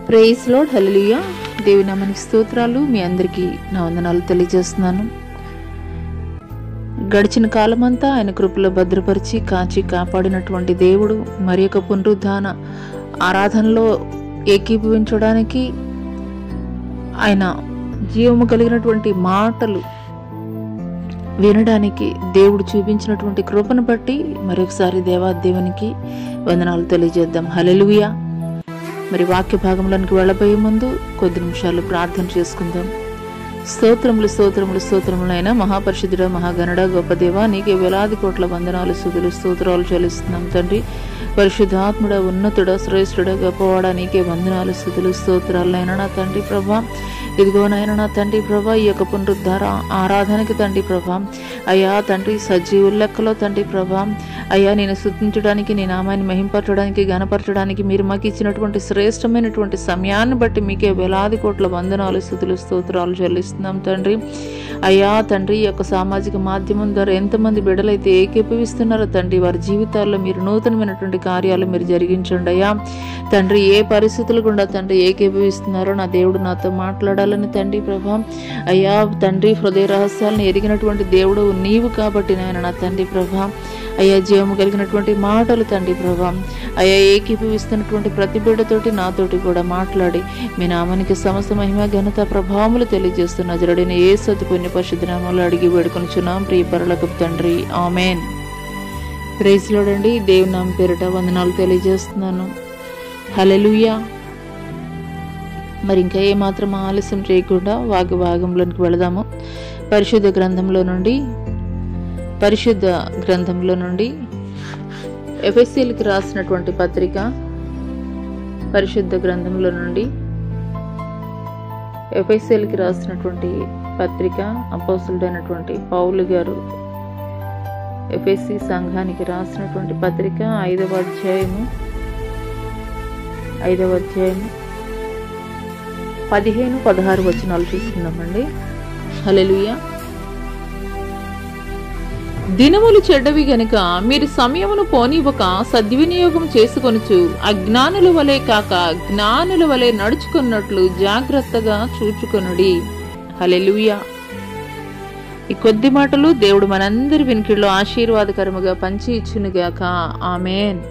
Praise lord, హల్లెలూయా. దేవుని నామానికి స్తోత్రాలు. మీ అందరికీ నా వందనాలు తెలియజేస్తున్నాను. గడిచిన కాలమంతా ఆయన కృపలో భద్రపరిచి కాచి కాపాడినటువంటి దేవుడు మరి యొక్క పునరుద్ధాన ఆరాధనలో ఏకీభవించడానికి, ఆయన జీవము కలిగినటువంటి మాటలు వినడానికి దేవుడు చూపించినటువంటి కృపను బట్టి మరొకసారి దేవాదేవునికి వందనాలు తెలియజేద్దాం. హల్లెలూయా. మరి వాక్య భాగంలోనికి వెళ్ళబోయే ముందు కొద్ది నిమిషాలు ప్రార్థన చేసుకుందాం. స్తోత్రములు స్తోత్రములు స్తోత్రములు అయినా మహాపరిశుద్ధుడ, మహాగణుడ, గొప్ప దేవా, నీకే వేలాది కోట్ల వందనాలు స్తుతులు స్తోత్రాలు చెల్లిస్తున్నాం తండ్రి. పరిశుద్ధాత్ముడ, ఉన్నతుడ, శ్రేష్ఠుడ, గొప్పవాడ, నీకే వందనాలు స్తుతులు స్తోత్రాలు అయినా నా తండ్రి ప్రభా. ఇదిగో నాయన నా తండ్రి ప్రభా, ఈ యొక్క పునరుద్ధార ఆరాధనకి తండ్రి ప్రభా, అయ్యా తండ్రి సజీవుల లెక్కలో తండ్రి ప్రభా, అయ్యా నేను స్తుతించడానికి, నీ నామాన్ని మహింపరచడానికి, గణపరచడానికి మీరు మాకు ఇచ్చినటువంటి శ్రేష్టమైనటువంటి సమయాన్ని బట్టి మీకే వేలాది కోట్ల వందనాలు స్తుతులు స్తోత్రాలు చెల్లిస్తున్నాం తండ్రి. అయ్యా తండ్రి, ఈ యొక్క సామాజిక మాధ్యమం ద్వారా ఎంతమంది బిడ్డలైతే ఏకీభవిస్తున్నారో తండ్రి, వారి జీవితాల్లో మీరు నూతనమైనటువంటి కార్యాలు మీరు జరిగించండి అయ్యా తండ్రి. ఏ పరిస్థితులు గుండా తండ్రి ఏకీభవిస్తున్నారో నా దేవుడు నాతో మాట్లాడాలని తండ్రి ప్రభా. అయ్యా తండ్రి, హృదయ రహస్యాలను ఎరిగినటువంటి దేవుడు నీవు కాబట్టి నాయన నా తండ్రి ప్రభా. అయ్యా జీవము కలిగినటువంటి మాటలు తండ్రి ప్రభా, అయ్యా ఏకీభవిస్తున్నటువంటి ప్రతి బిడ్డతోటి నాతోటి కూడా మాట్లాడి మీ నామానికి సమస్త మహిమ ఘనత ప్రభావములు తెలియజేస్తున్న జరుడైన యేసు పుణ్య పరిశుద్ధ నామములో అడిగి వేడుకొనుచున్నాం ప్రియ పరలోకపు తండ్రి, ఆమేన్. ప్రైజ్ లార్డ్ అండి. దేవుని నామం పేరిట వందనాలు తెలియజేస్తున్నాను. హల్లెలూయా. మరి ఇంకా ఏమాత్రం ఆలస్యం చేయకుండా భాగంలోనికి వెళదాము. పరిశుద్ధ గ్రంథంలో నుండి ఎఫెసీయులకు రాసినటువంటి పత్రిక, పరిశుద్ధ గ్రంథంలో నుండి ఎఫెసీయులకు రాసినటువంటి పత్రిక, అపోస్తలుడైనటువంటి పౌలు గారు ఎఫెసీ సంఘానికి రాసినటువంటి పత్రిక 5వ అధ్యాయము 15-16 వచనాలు చూస్తున్నామండి. హల్లెలూయా. దినములు చెడ్డవి గనుక మీరు సమయమును పోనివ్వక సద్వినియోగం చేసుకొనుచు అజ్ఞానుల వలె కాక జ్ఞానుల వలె నడుచుకున్నట్లు జాగ్రత్తగా చూచుకొనుడి. హల్లెలూయా. ఈ కొద్ది మాటలు దేవుడు మనందరి వినికిడిలో ఆశీర్వాదకరముగా పంచి ఇచ్చునుగాక. ఆమేన్.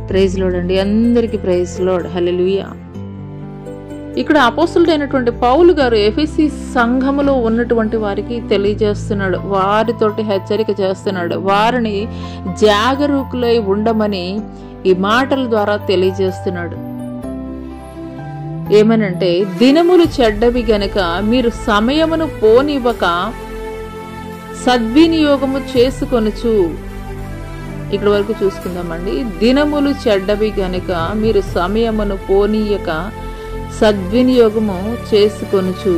ప్రైజ్ లార్డ్ అండి. అందరికీ ప్రైజ్ లార్డ్. హల్లెలూయా. ఇక్కడ అపోస్తలుడైనటువంటి పౌలు గారు ఎఫెసీ సంఘములో ఉన్నటువంటి వారికి తెలియజేస్తున్నాడు, వారితోటి హెచ్చరిక చేస్తున్నాడు, వారిని జాగరూకులై ఉండమని ఈ మాటల ద్వారా తెలియజేస్తున్నాడు. ఏమనంటే, దినములు చెడ్డవి గనక మీరు సమయమును పోనివ్వక సద్వినియోగము చేసుకొనుచు. ఇక్కడ వరకు చూసుకుందామండి. దినములు చెడ్డవి గనక మీరు సమయమును పోనీయక సద్వినియోగము చేసుకొనుచు.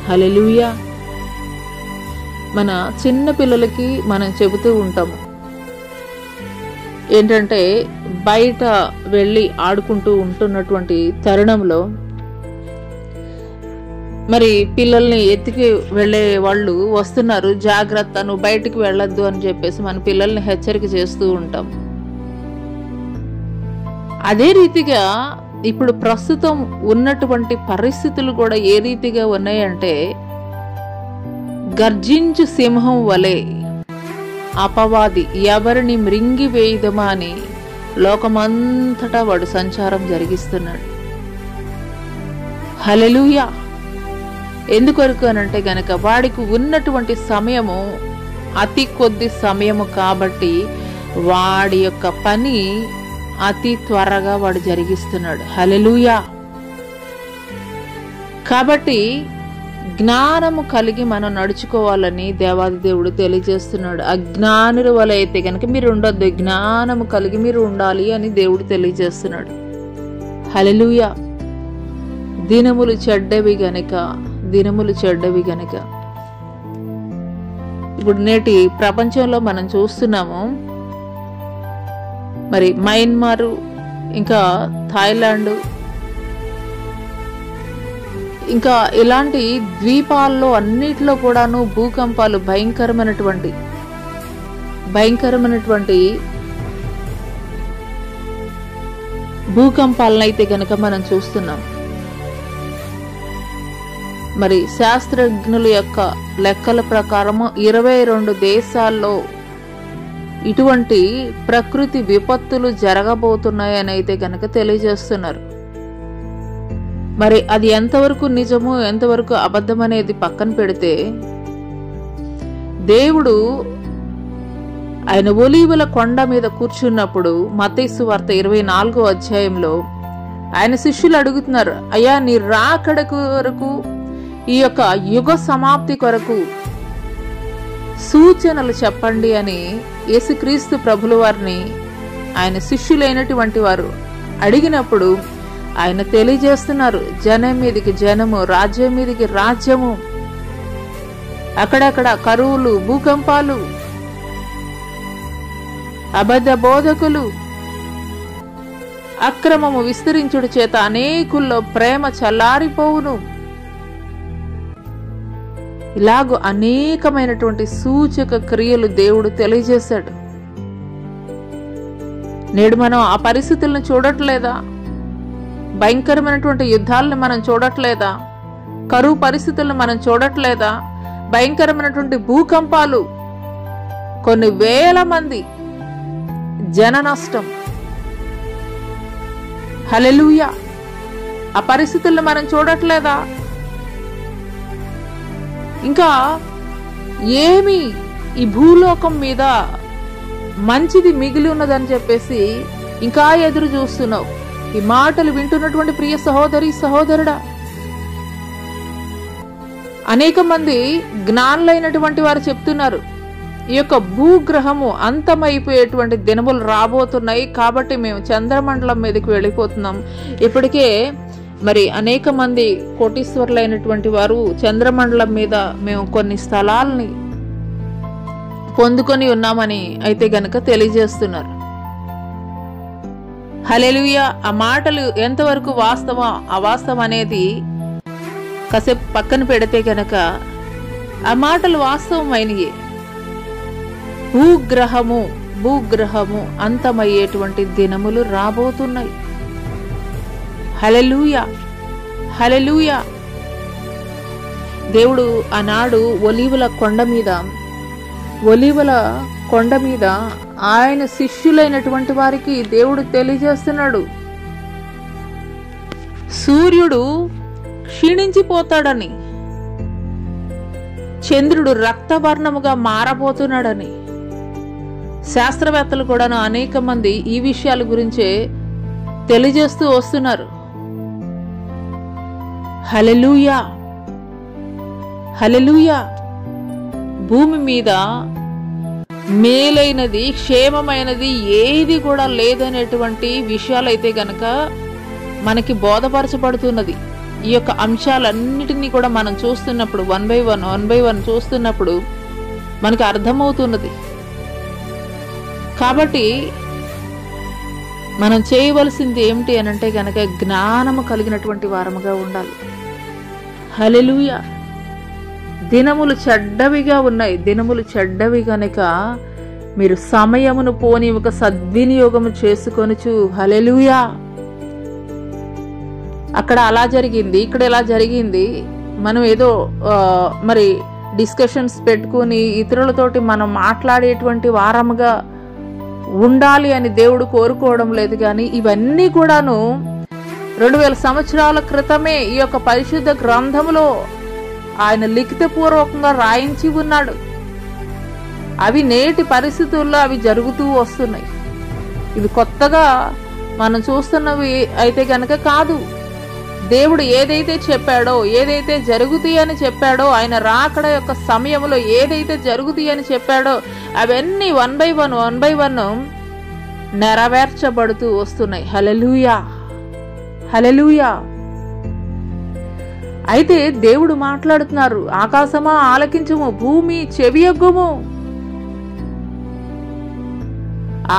హల్లెలూయా. మన చిన్న పిల్లలకి మనం చెబుతూ ఉంటాము ఏంటంటే, బయట వెళ్ళి ఆడుకుంటూ ఉంటున్నటువంటి తరుణంలో మరి పిల్లల్ని ఎత్తికి వెళ్ళే వాళ్ళు వస్తున్నారు, జాగ్రత్త, నువ్వు బయటికి వెళ్ళొద్దు అని చెప్పేసి మన పిల్లల్ని హెచ్చరిక చేస్తూ ఉంటాం. అదే రీతిగా ఇప్పుడు ప్రస్తుతం ఉన్నటువంటి పరిస్థితులు కూడా ఏ రీతిగా ఉన్నాయంటే, గర్జించు సింహం వలె అపవాది ఎవరిని మృంగి వేయుదమా అని లోకమంతటా వాడు సంచారం జరిగిస్తున్నాడు. హల్లెలూయా. ఎందుకొరకు అనంటే గనక వాడికి ఉన్నటువంటి సమయము అతి కొద్ది సమయము కాబట్టి వాడి యొక్క పని అతి త్వరగా వాడు జరిగిస్తున్నాడు. హల్లెలూయా. కాబట్టి జ్ఞానము కలిగి మనం నడుచుకోవాలని దేవాది దేవుడు తెలియజేస్తున్నాడు. అజ్ఞానుల వల్ల అయితే కనుక మీరు ఉండొద్దు, జ్ఞానము కలిగి మీరు ఉండాలి అని దేవుడు తెలియజేస్తున్నాడు. హల్లెలూయా. దినములు చెడ్డవి గనక ఇప్పుడు నేటి ప్రపంచంలో మనం చూస్తున్నాము, మరి మయన్మారు, ఇంకా థాయిలాండ్, ఇంకా ఇలాంటి ద్వీపాల్లో అన్నిట్లో కూడాను భూకంపాలు భయంకరమైనటువంటి భూకంపాలనైతే గనక మనం చూస్తున్నాం. మరి శాస్త్రజ్ఞుల యొక్క లెక్కల ప్రకారము 22 దేశాల్లో ఇటువంటి ప్రకృతి విపత్తులు జరగబోతున్నాయని అయితే గనక తెలియజేస్తున్నారు. మరి అది ఎంతవరకు నిజము ఎంతవరకు అబద్ధం అనేది పక్కన పెడితే, దేవుడు ఆయన ఒలీవల కొండ మీద కూర్చున్నప్పుడు మత్తయి సువార్త 24వ అధ్యాయంలో ఆయన శిష్యులు అడుగుతున్నారు, అయ్యా నీ రాకడ కొరకు ఈ యొక్క యుగ సమాప్తి కొరకు సూచనలు చెప్పండి అని యేసుక్రీస్తు ప్రభుల వారిని ఆయన శిష్యులైనటువంటి వారు అడిగినప్పుడు ఆయన తెలియజేస్తున్నారు, జనం మీదికి జనము, రాజ్యం మీదికి రాజ్యము, అక్కడక్కడ కరువులు, భూకంపాలు, అబద్ధ బోధకులు, అక్రమము విస్తరించుడు చేత అనేకుల్లో ప్రేమ చల్లారిపోవును. ఇలాగూ అనేకమైనటువంటి సూచక క్రియలు దేవుడు తెలియజేశాడు. నేడు మనం ఆ పరిస్థితులను చూడట్లేదా? భయంకరమైనటువంటి యుద్ధాలను మనం చూడట్లేదా? కరువు పరిస్థితులను మనం చూడట్లేదా? భయంకరమైనటువంటి భూకంపాలు, కొన్ని వేల మంది జన నష్టం. హల్లెలూయా! ఆ పరిస్థితులను మనం చూడట్లేదా? ఇంకా ఏమి ఈ భూలోకం మీద మంచిది మిగిలి ఉన్నదని చెప్పేసి ఇంకా ఎదురు చూస్తున్నావు. ఈ మాటలు వింటున్నటువంటి ప్రియ సహోదరి సహోదరుడా, అనేక మంది జ్ఞానులైనటువంటి వారు చెప్తున్నారు, ఈ యొక్క భూగ్రహము అంతమైపోయేటువంటి దినములు రాబోతున్నాయి, కాబట్టి మేము చంద్రమండలం మీదకి వెళ్ళిపోతున్నాం. ఇప్పటికే మరి అనేక మంది కోటీశ్వరులైనటువంటి వారు చంద్రమండలం మీద మేము కొన్ని స్థలాల్ని పొందుకొని ఉన్నామని అయితే గనక తెలియజేస్తున్నారు. హల్లెలూయా! ఆ మాటలు ఎంతవరకు వాస్తవం అవాస్తవం అనేది కాసేపు పక్కన పెడితే గనక ఆ మాటలు వాస్తవమైనయే. భూగ్రహము అంతమయ్యేటువంటి దినములు రాబోతున్నాయి. హల్లెలూయా! హల్లెలూయా! దేవుడు ఆనాడు ఒలీవల కొండ మీద ఆయన శిష్యులైనటువంటి వారికి దేవుడు తెలియజేస్తున్నాడు, సూర్యుడు క్షీణించిపోతాడని, చంద్రుడు రక్తవర్ణముగా మారబోతున్నాడని. శాస్త్రవేత్తలు కూడాను అనేక మంది ఈ విషయాల గురించే తెలియజేస్తూ వస్తున్నారు. హల్లెలూయా! హల్లెలూయా! భూమి మీద మేలైనది, క్షేమమైనది ఏది కూడా లేదనేటువంటి విషయాలైతే గనక మనకి బోధపరచబడుతున్నది. ఈ యొక్క అంశాలన్నిటినీ కూడా మనం చూస్తున్నప్పుడు వన్ బై వన్ చూస్తున్నప్పుడు మనకు అర్థమవుతున్నది. కాబట్టి మనం చేయవలసింది ఏమిటి అనంటే గనక జ్ఞానము కలిగినటువంటి వారముగా ఉండాలి. హల్లెలూయా! దినములు చెడ్డవిగా ఉన్నాయి. దినములు చెడ్డవి గనక మీరు సమయమును పోని ఒక సద్వినియోగము చేసుకొనుచు. హల్లెలూయా! అక్కడ అలా జరిగింది, ఇక్కడ ఇలా జరిగింది, మనం ఏదో మరి డిస్కషన్స్ పెట్టుకుని ఇతరులతోటి మనం మాట్లాడేటువంటి వారముగా ఉండాలి అని దేవుడు కోరుకోవడం లేదు. కానీ ఇవన్నీ కూడాను 2000 సంవత్సరాల క్రితమే ఈ యొక్క పరిశుద్ధ గ్రంథములో ఆయన లిఖితపూర్వకంగా రాయించి ఉన్నాడు. అవి నేటి పరిస్థితుల్లో అవి జరుగుతూ వస్తున్నాయి. ఇవి కొత్తగా మనం చూస్తున్నవి అయితే గనక కాదు. దేవుడు ఏదైతే చెప్పాడో, ఏదైతే జరుగుతాయి అని చెప్పాడో, ఆయన రాకడ యొక్క సమయంలో ఏదైతే జరుగుతాయి అని చెప్పాడో అవన్నీ వన్ బై వన్ నెరవేర్చబడుతూ వస్తున్నాయి. హల్లెలూయా! హల్లెలూయా! అయితే దేవుడు మాట్లాడుతున్నారు, ఆకాశమా ఆలకించుము, భూమి చెవియొగ్గుము.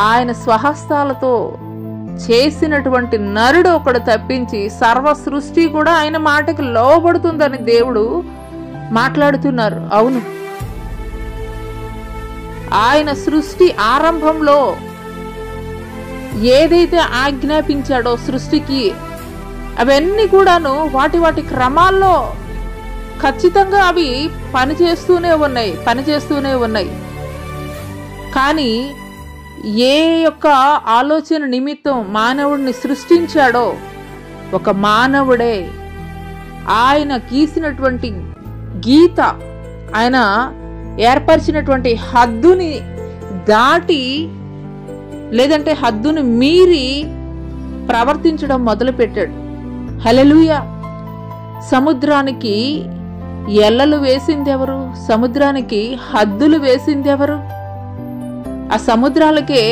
ఆయన స్వహస్తాలతో చేసినటువంటి నరుడు ఒకడు తప్పించి సర్వ సృష్టి కూడా ఆయన మాటకి లోబడుతుందని దేవుడు మాట్లాడుతున్నారు. అవును, ఆయన సృష్టి ఆరంభంలో ఏదైతే ఆజ్ఞాపించాడో సృష్టికి అవన్నీ కూడాను వాటి వాటి క్రమాల్లో ఖచ్చితంగా అవి పనిచేస్తూనే ఉన్నాయి. కానీ ఏ యొక్క ఆలోచన నిమిత్తం మానవుడిని సృష్టించాడో ఒక మానవుడే ఆయన గీసినటువంటి గీత, ఆయన ఏర్పరిచినటువంటి హద్దుని దాటి లేదంటే హద్దును మీరి ప్రవర్తించడం మొదలుపెట్టాడు. హల్లెలూయా. సముద్రానికి ఎల్లలు వేసింది ఎవరు? సముద్రానికి హద్దులు వేసింది ఎవరు? ఆ సముద్రాలకే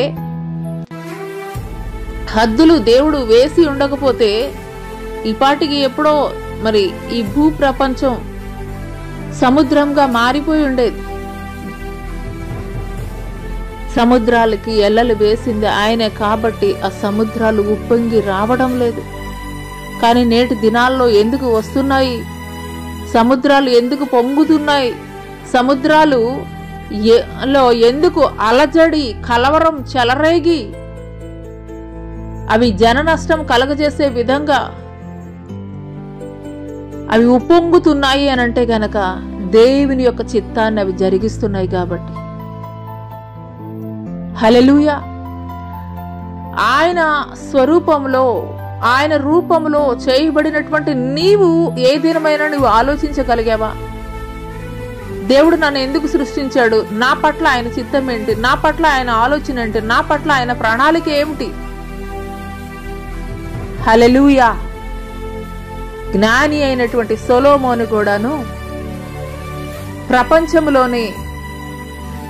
హద్దులు దేవుడు వేసి ఉండకపోతే ఈపాటికి ఎప్పుడో మరి ఈ భూ ప్రపంచం సముద్రంగా మారిపోయి ఉండేది. సముద్రాలకి ఎల్లలు వేసింది ఆయనే కాబట్టి ఆ సముద్రాలు ఉప్పొంగి రావడం లేదు. కానీ నేటి దినాల్లో ఎందుకు వస్తున్నాయి? సముద్రాలు ఎందుకు పొంగుతున్నాయి? సముద్రాలు ఎందుకు అలజడి, కలవరం చెలరేగి అవి జన నష్టం కలగజేసే విధంగా అవి ఉప్పొంగుతున్నాయి అని అంటే గనక దేవుని యొక్క చిత్తాన్ని అవి జరిగిస్తున్నాయి కాబట్టి. హల్లెలూయా. ఆయన స్వరూపంలో, ఆయన రూపంలో చేయబడినటువంటి నీవు ఏ దినమైనా నువ్వు ఆలోచించగలిగావా? దేవుడు నన్ను ఎందుకు సృష్టించాడు? నా పట్ల ఆయన చిత్తం ఏంటి? నా పట్ల ఆయన ఆలోచన ఏంటి? నా పట్ల ఆయన ప్రణాళిక ఏమిటి? హల్లెలూయా. జ్ఞాని అయినటువంటి సొలొమోను కూడాను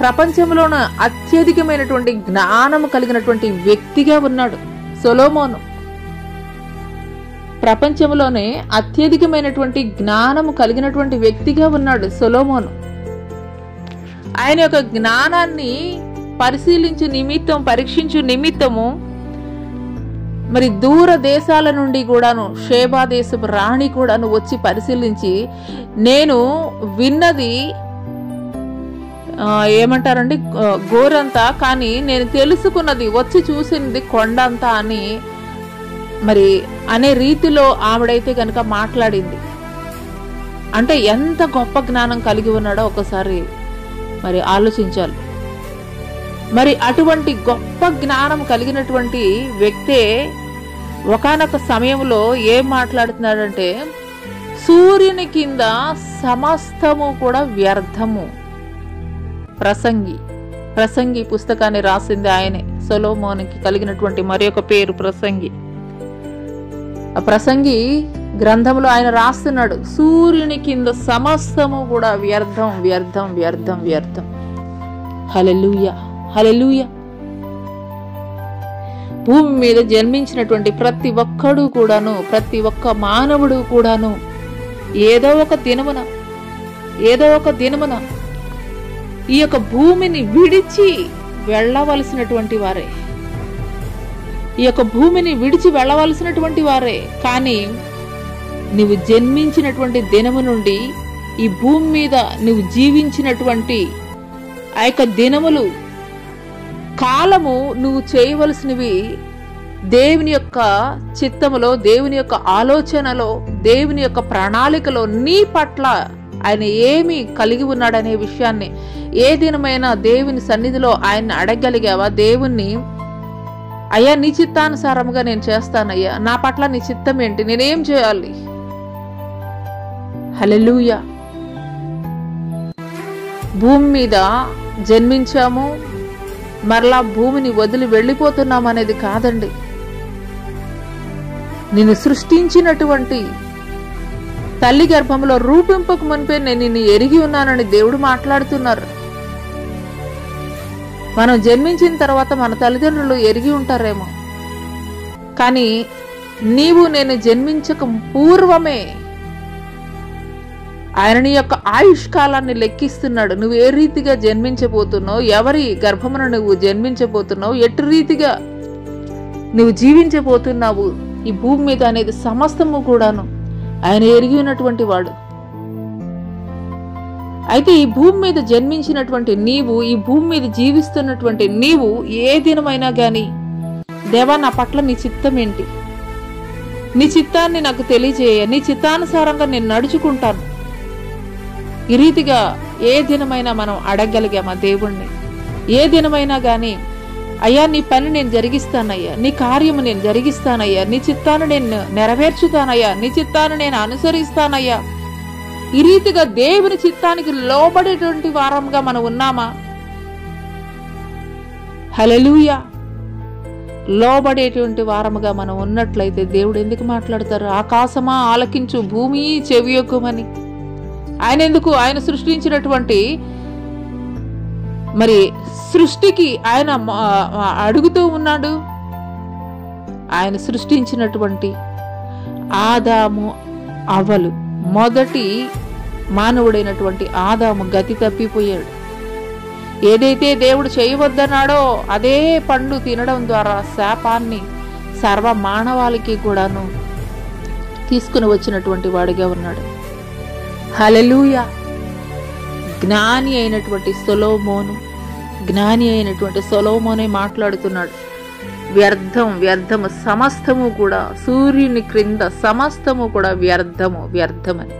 ప్రపంచంలోన అత్యధికమైనటువంటి జ్ఞానము కలిగినటువంటి వ్యక్తిగా ఉన్నాడు. సొలొమోను ప్రపంచంలోనే అత్యధికమైనటువంటి జ్ఞానము కలిగినటువంటి వ్యక్తిగా ఉన్నాడు సొలొమోను. ఆయన యొక్క జ్ఞానాన్ని పరీక్షించు నిమిత్తము మరి దూర దేశాల నుండి కూడాను షేబా దేశపు రాణి కూడాను వచ్చి పరిశీలించి, నేను విన్నది ఏమంటారండి గోరంతా, కానీ నేను తెలుసుకున్నది, వచ్చి చూసినది కొండంతా అని మరి అనే రీతిలో ఆవిడైతే కనుక మాట్లాడింది. అంటే ఎంత గొప్ప జ్ఞానం కలిగి ఉన్నాడో ఒకసారి మరి ఆలోచించాలి. మరి అటువంటి గొప్ప జ్ఞానం కలిగినటువంటి వ్యక్తే ఒకానొక సమయంలో ఏం మాట్లాడుతున్నాడంటే, సూర్యుని కింద సమస్తము కూడా వ్యర్థము. ప్రసంగి పుస్తకాన్ని రాసింది ఆయనే. సొలొమోనుకి కలిగినటువంటి మరి ఒక పేరు ప్రసంగి. ఆ ప్రసంగి గ్రంథంలో ఆయన రాస్తున్నాడు, సూర్యుని కింద సమస్తము కూడా వ్యర్థం వ్యర్థం వ్యర్థం వ్యర్థం. హల్లెలూయా, హల్లెలూయా. భూమి మీద జన్మించినటువంటి ప్రతి ఒక్కడు కూడాను, ప్రతి ఒక్క మానవుడు కూడాను ఏదో ఒక దినమున ఈ యొక్క భూమిని విడిచి వెళ్ళవలసినటువంటి వారే. కానీ నువ్వు జన్మించినటువంటి దినము నుండి ఈ భూమి మీద నువ్వు జీవించినటువంటి ఆ యొక్క దినములు, కాలము, నువ్వు చేయవలసినవి దేవుని యొక్క చిత్తములో, దేవుని యొక్క ఆలోచనలో, దేవుని యొక్క ప్రణాళికలో నీ పట్ల ఆయన ఏమి కలిగి ఉన్నాడనే విషయాన్ని ఏ దినమైనా దేవుని సన్నిధిలో ఆయన్ని అడగగలిగావా? దేవుణ్ణి, అయ్యా నీ చిత్తానుసారముగా నేను చేస్తానయ్యా, నా పట్ల నీ చిత్తం ఏంటి, నేనేం చేయాలి? హల్లెలూయా. భూమి మీద జన్మించాము, మరలా భూమిని వదిలి వెళ్ళిపోతున్నాం అనేది కాదండి. నిన్ను సృష్టించినటువంటి తల్లి గర్భంలో రూపింపక మునిపే నేను నిన్ను ఎరిగి ఉన్నానని దేవుడు మాట్లాడుతున్నారు. మనం జన్మించిన తర్వాత మన తల్లిదండ్రులు ఎరిగి ఉంటారేమో, కానీ నీవు నేను జన్మించక పూర్వమే ఆయన నీ యొక్క ఆయుష్ కాలాన్ని లెక్కిస్తున్నాడు. నువ్వు ఏ రీతిగా జన్మించబోతున్నావు, ఎవరి గర్భమున నువ్వు జన్మించబోతున్నావు, ఎటు రీతిగా నువ్వు జీవించబోతున్నావు ఈ భూమి మీద అనేది సమస్తము కూడాను ఆయన ఎరిగి ఉన్నటువంటి వాడు. అయితే ఈ భూమి మీద జన్మించినటువంటి నీవు, ఈ భూమి మీద జీవిస్తున్నటువంటి నీవు ఏ దినమైనా గాని దేవా, నా పట్ల నీ చిత్తం ఏంటి? నీ చిత్తాన్ని నాకు తెలియజేయ, నీ చిత్తానుసారంగా నేను నడుచుకుంటాను. ఈ రీతిగా ఏ దినమైనా మనం అడగగలిగామా దేవుణ్ణి? ఏ దినమైనా కానీ అయ్యా నీ పని నేను జరిగిస్తానయ్యా, నీ కార్యము నేను జరిగిస్తానయ్యా, నీ చిత్తాన్ని నేను నెరవేర్చుతానయ్యా, నీ చిత్తాన్ని నేను అనుసరిస్తానయ్యా, ఈ రీతిగా దేవుని చిత్తానికి లోబడేటువంటి వారంగా మనం ఉన్నామా? హల్లెలూయా. లోబడేటువంటి వారముగా మనం ఉన్నట్లయితే దేవుడు ఎందుకు మాట్లాడతారు? ఆకాశమా ఆలకించు, భూమి చెవియొక్కుమని. ఆయన సృష్టించినటువంటి మరి సృష్టికి ఆయన అడుగుతూ ఉన్నాడు. ఆయన సృష్టించినటువంటి ఆదాము అవ్వలు, మొదటి మానవుడైనటువంటి ఆదాము గతి తప్పిపోయాడు. ఏదైతే దేవుడు చేయవద్దన్నాడో అదే పండు తినడం ద్వారా శాపాన్ని సర్వ మానవాళికి కూడాను తీసుకుని వచ్చినటువంటి వాడిగా ఉన్నాడు. హల్లెలూయా. జ్ఞాని అయినటువంటి సొలొమోనే మాట్లాడుతున్నాడు. వ్యర్థము సమస్తము కూడా, సూర్యుని క్రింద సమస్తము కూడా వ్యర్థమని.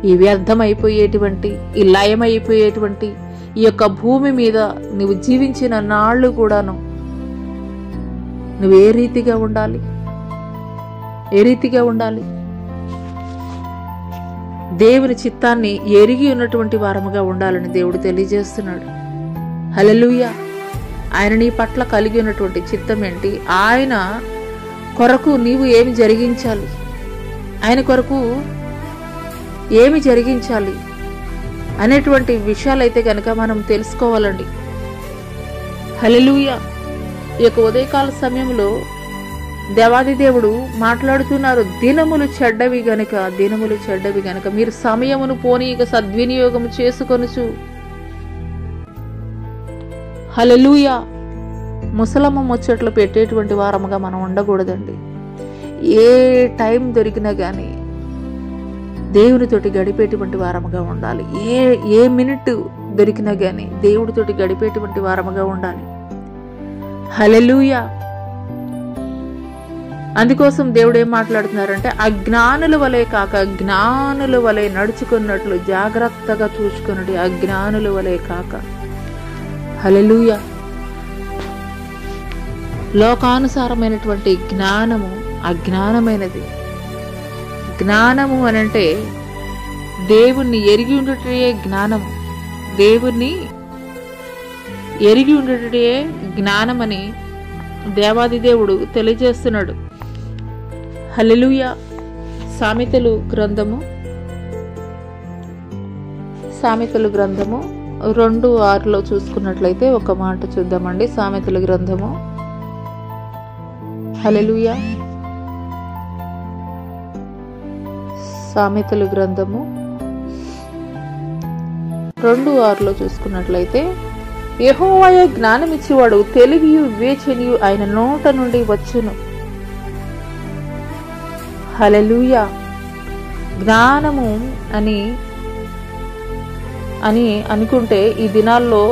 ఈ వ్యర్థమైపోయేటువంటి, ఈ లయమైపోయేటువంటి ఈ యొక్క భూమి మీద నువ్వు జీవించిన నాళ్ళు కూడాను నువ్వు ఏ రీతిగా ఉండాలి? దేవుని చిత్తాన్ని ఎరిగి ఉన్నటువంటి వారముగా ఉండాలని దేవుడు తెలియజేస్తున్నాడు. హల్లెలూయా. ఆయన నీ పట్ల కలిగి ఉన్నటువంటి చిత్తం ఏంటి? ఆయన కొరకు నీవు ఏమి జరిగించాలి? ఆయన కొరకు ఏమి జరిగించాలి అనేటువంటి విషయాలైతే కనుక మనం తెలుసుకోవాలండి. హల్లెలూయా. ఈ యొక్క ఉదయకాల సమయంలో దేవాది దేవుడు మాట్లాడుతున్నారు. దినములు చెడ్డవి గనుక మీరు సమయమును పోనీయక సద్వినియోగం చేసుకొనుచు. హల్లెలూయా. ముసలమ్మ ముచ్చట్లు పెట్టేటువంటి వారముగా మనం ఉండకూడదండి. ఏ టైం దొరికినా కానీ దేవునితోటి గడిపేటువంటి వారముగా ఉండాలి. ఏ మినిట్ దొరికినా కానీ దేవుడితోటి గడిపేటువంటి వారముగా ఉండాలి. హల్లెలూయా. అందుకోసం దేవుడు ఏం మాట్లాడుతున్నారంటే, అజ్ఞానుల వలె కాక జ్ఞానుల వలె నడుచుకున్నట్లు జాగ్రత్తగా చూసుకున్నది. అజ్ఞానుల వలె కాక. హల్లెలూయా. లోకానుసారమైనటువంటి జ్ఞానము అజ్ఞానమైనది. జ్ఞానము అనంటే దేవుణ్ణి ఎరిగి ఉండటే జ్ఞానము. దేవుణ్ణి ఎరిగి ఉండటే జ్ఞానమని దేవాది దేవుడు తెలియజేస్తున్నాడు. హల్లెలూయా. సామెతలు గ్రంథము 2:6 చూసుకున్నట్లయితే ఒక మాట చూద్దామండి. సామెతల గ్రంథము, హల్లెలూయా, సామెతల గ్రంథము 2:6 చూసుకున్నట్లయితే, యెహోవాయే జ్ఞానమిచ్చేవాడు, తెలివియు వివేచనయు ఆయన నోట నుండి వచ్చును. హల్లెలూయా. జ్ఞానము అని అనుకుంటే ఈ దినాల్లో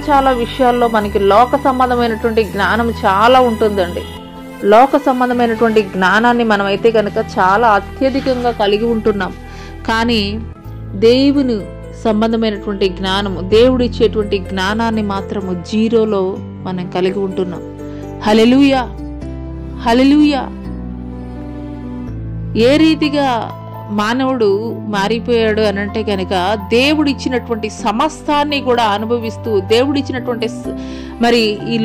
చాలా విషయాల్లో మనకి లోక సంబంధమైనటువంటి జ్ఞానం చాలా ఉంటుందండి. లోక సంబంధమైనటువంటి జ్ఞానాన్ని మనమైతే కనుక చాలా అత్యధికంగా కలిగి ఉంటున్నాం. కానీ దేవుని సంబంధమైనటువంటి జ్ఞానము, దేవుడు ఇచ్చేటువంటి జ్ఞానాన్ని మాత్రము జీరోలో మనం కలిగి ఉంటున్నాం. హల్లెలూయా. హల్లెలూయా. ఏ రీతిగా మానవుడు మారిపోయాడు అనంటే కనుక, దేవుడు ఇచ్చినటువంటి సమస్తాన్ని కూడా అనుభవిస్తూ, దేవుడిచ్చినటువంటి మరి ఈ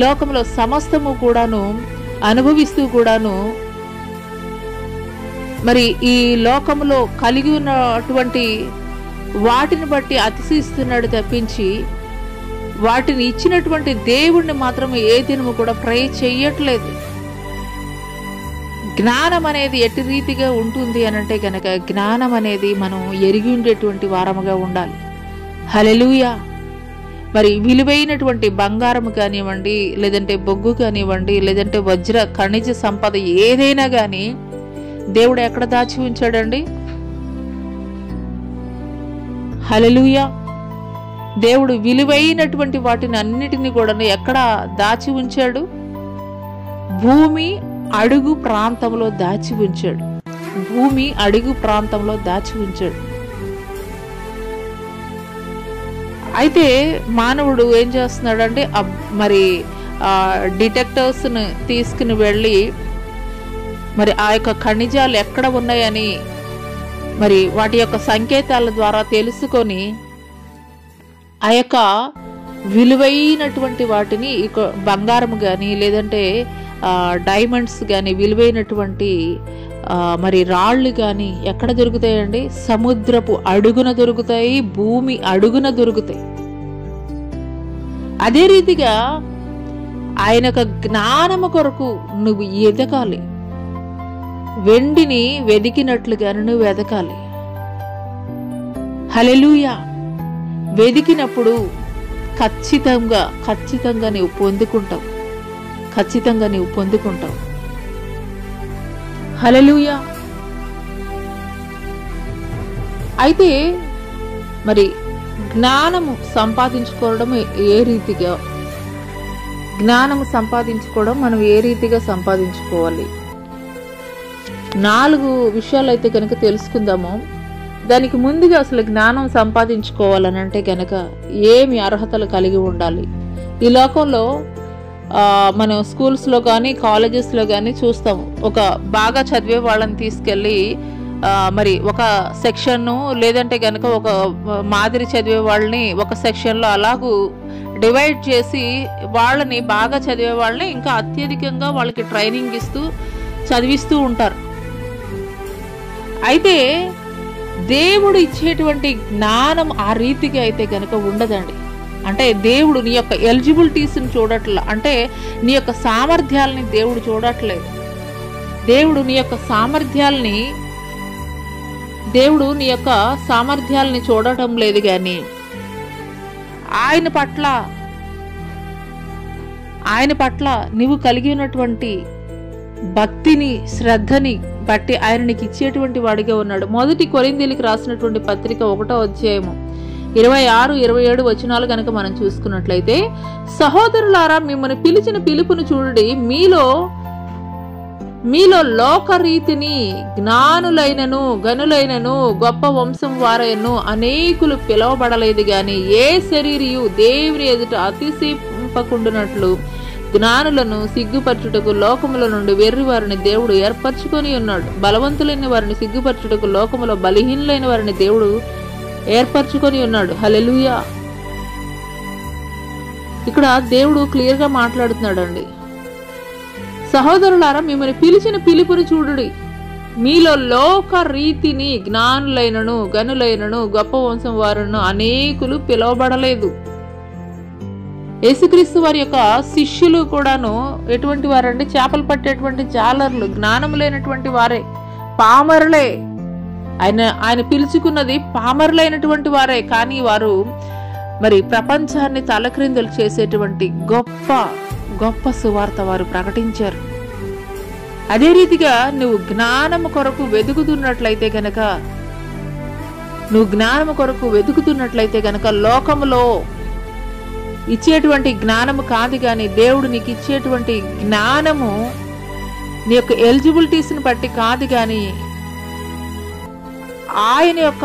లోకములో సమస్తము కూడాను అనుభవిస్తూ కూడాను మరి ఈ లోకములో కలిగి ఉన్నటువంటి వాటిని బట్టి అతిశయిస్తున్నాడు తప్పించి, వాటిని ఇచ్చినటువంటి దేవుణ్ణి మాత్రం ఏ దినము కూడా ప్రే చెయ్యట్లేదు. జ్ఞానం అనేది ఎట్టి రీతిగా ఉంటుంది అనంటే కనుక, జ్ఞానం అనేది మనం ఎరిగి ఉండేటువంటి వారముగా ఉండాలి. హల్లెలూయా. మరి విలువైనటువంటి బంగారం కానివ్వండి, లేదంటే బొగ్గు కానివ్వండి, లేదంటే వజ్ర ఖనిజ సంపద ఏదైనా కానీ దేవుడు ఎక్కడ దాచి ఉంచాడండి? హల్లెలూయా. దేవుడు విలువైనటువంటి వాటిని అన్నిటినీ కూడా ఎక్కడ దాచి ఉంచాడు? భూమి అడుగు ప్రాంతంలో దాచి ఉంచాడు. భూమి అడుగు ప్రాంతంలో దాచి ఉంచాడు. అయితే మానవుడు ఏం చేస్తున్నాడంటే మరి డిటెక్టర్స్ని తీసుకుని వెళ్ళి మరి ఆ యొక్క ఖనిజాలు ఎక్కడ ఉన్నాయని మరి వాటి యొక్క సంకేతాల ద్వారా తెలుసుకొని ఆ యొక్క విలువైనటువంటి వాటిని బంగారం కానీ లేదంటే డైమండ్స్ కానీ విలువైనటువంటి మరి రాళ్ళు కానీ ఎక్కడ దొరుకుతాయండి? సముద్రపు అడుగున దొరుకుతాయి, భూమి అడుగున దొరుకుతాయి. అదే రీతిగా ఆయన యొక్క జ్ఞానము కొరకు నువ్వు ఎదగాలి. వెండిని వెదికినట్లుగాను నువ్వు ఎదగాలి. హల్లెలూయా. వెదికినప్పుడు ఖచ్చితంగా నీవు పొందుకుంటావు. ఖచ్చితంగా నీవు పొందుకుంటావు. హల్లెలూయా. అయితే మరి జ్ఞానము సంపాదించుకోవడం ఏ రీతిగా, జ్ఞానము సంపాదించుకోవడం మనం ఏ రీతిగా సంపాదించుకోవాలి? 4 విషయాలు అయితే కనుక తెలుసుకుందాము. దానికి ముందుగా అసలు జ్ఞానం సంపాదించుకోవాలని అంటే కనుక ఏమి అర్హతలు కలిగి ఉండాలి? ఈ లోకంలో మనం స్కూల్స్లో కానీ కాలేజెస్లో కానీ చూస్తాము. ఒక బాగా చదివే వాళ్ళని తీసుకెళ్ళి మరి ఒక సెక్షన్ను లేదంటే కనుక ఒక మాదిరి చదివే వాళ్ళని ఒక సెక్షన్లో అలాగూ డివైడ్ చేసి వాళ్ళని బాగా చదివే వాళ్ళని ఇంకా అత్యధికంగా వాళ్ళకి ట్రైనింగ్ ఇస్తూ చదివిస్తూ ఉంటారు. అయితే దేవుడు ఇచ్చేటువంటి జ్ఞానం ఆ రీతిగా అయితే కనుక ఉండదండి. అంటే దేవుడు నీ యొక్క ఎలిజిబిలిటీస్ని చూడట్ల, అంటే నీ యొక్క సామర్థ్యాలని దేవుడు చూడట్లేదు. దేవుడు నీ యొక్క సామర్థ్యాలని చూడటం లేదు. కానీ ఆయన పట్ల నువ్వు కలిగి ఉన్నటువంటి భక్తిని, శ్రద్ధని బట్టి ఆయన నీకు ఇచ్చేటువంటి వాడిగా ఉన్నాడు. 1 కొరింథీయులకు రాసినటువంటి పత్రిక 1వ అధ్యాయము 26-27 వచనాలు కనుక మనం చూసుకున్నట్లయితే, సహోదరులారా, మిమ్మల్ని పిలిచిన పిలుపును చూడండి. మీలో లోకరీతిని జ్ఞానులైనను గనులైనను గొప్ప వంశం వారైనను అనేకులు పిలవబడలేదు. గాని ఏ శరీరియు దేవుని ఎదుట అతిశయింపకుండునట్లు జ్ఞానులను సిగ్గుపరచుటకు లోకముల నుండి వెర్రి వారిని దేవుడు ఏర్పరచుకొని ఉన్నాడు. బలవంతులైన వారిని సిగ్గుపరచుటకు లోకములో బలహీనులైన వారిని దేవుడు ఏర్పరచుకొని ఉన్నాడు. హల్లెలూయా. ఇక్కడ దేవుడు క్లియర్ గా మాట్లాడుతున్నాడు అండి. సహోదరులారా, మిమ్మల్ని పిలిచిన పిలుపుని చూడుడి. మీలో లోక రీతిని జ్ఞానులైనను గనులైనను గొప్ప వంశం వారును అనేకులు పిలువబడలేదు. యేసుక్రీస్తు వారి యొక్క శిష్యులు కూడాను ఎటువంటి వారంటే చేపలు పట్టేటువంటి జాలర్లు, జ్ఞానము లేనటువంటి వారే, పామరులే. ఆయన పిలుచుకున్నది పామరులైనటువంటి వారే. కానీ వారు మరి ప్రపంచాన్ని తలక్రిందులు చేసేటువంటి గొప్ప గొప్ప సువార్త వారు ప్రకటించారు. అదే రీతిగా నువ్వు జ్ఞానము కొరకు వెతుకుతున్నట్లయితే గనక లోకములో ఇచ్చేటువంటి జ్ఞానము కాదు, కానీ దేవుడు నీకు ఇచ్చేటువంటి జ్ఞానము నీ యొక్క ఎలిజిబిలిటీస్ని బట్టి కాదు, కానీ ఆయన యొక్క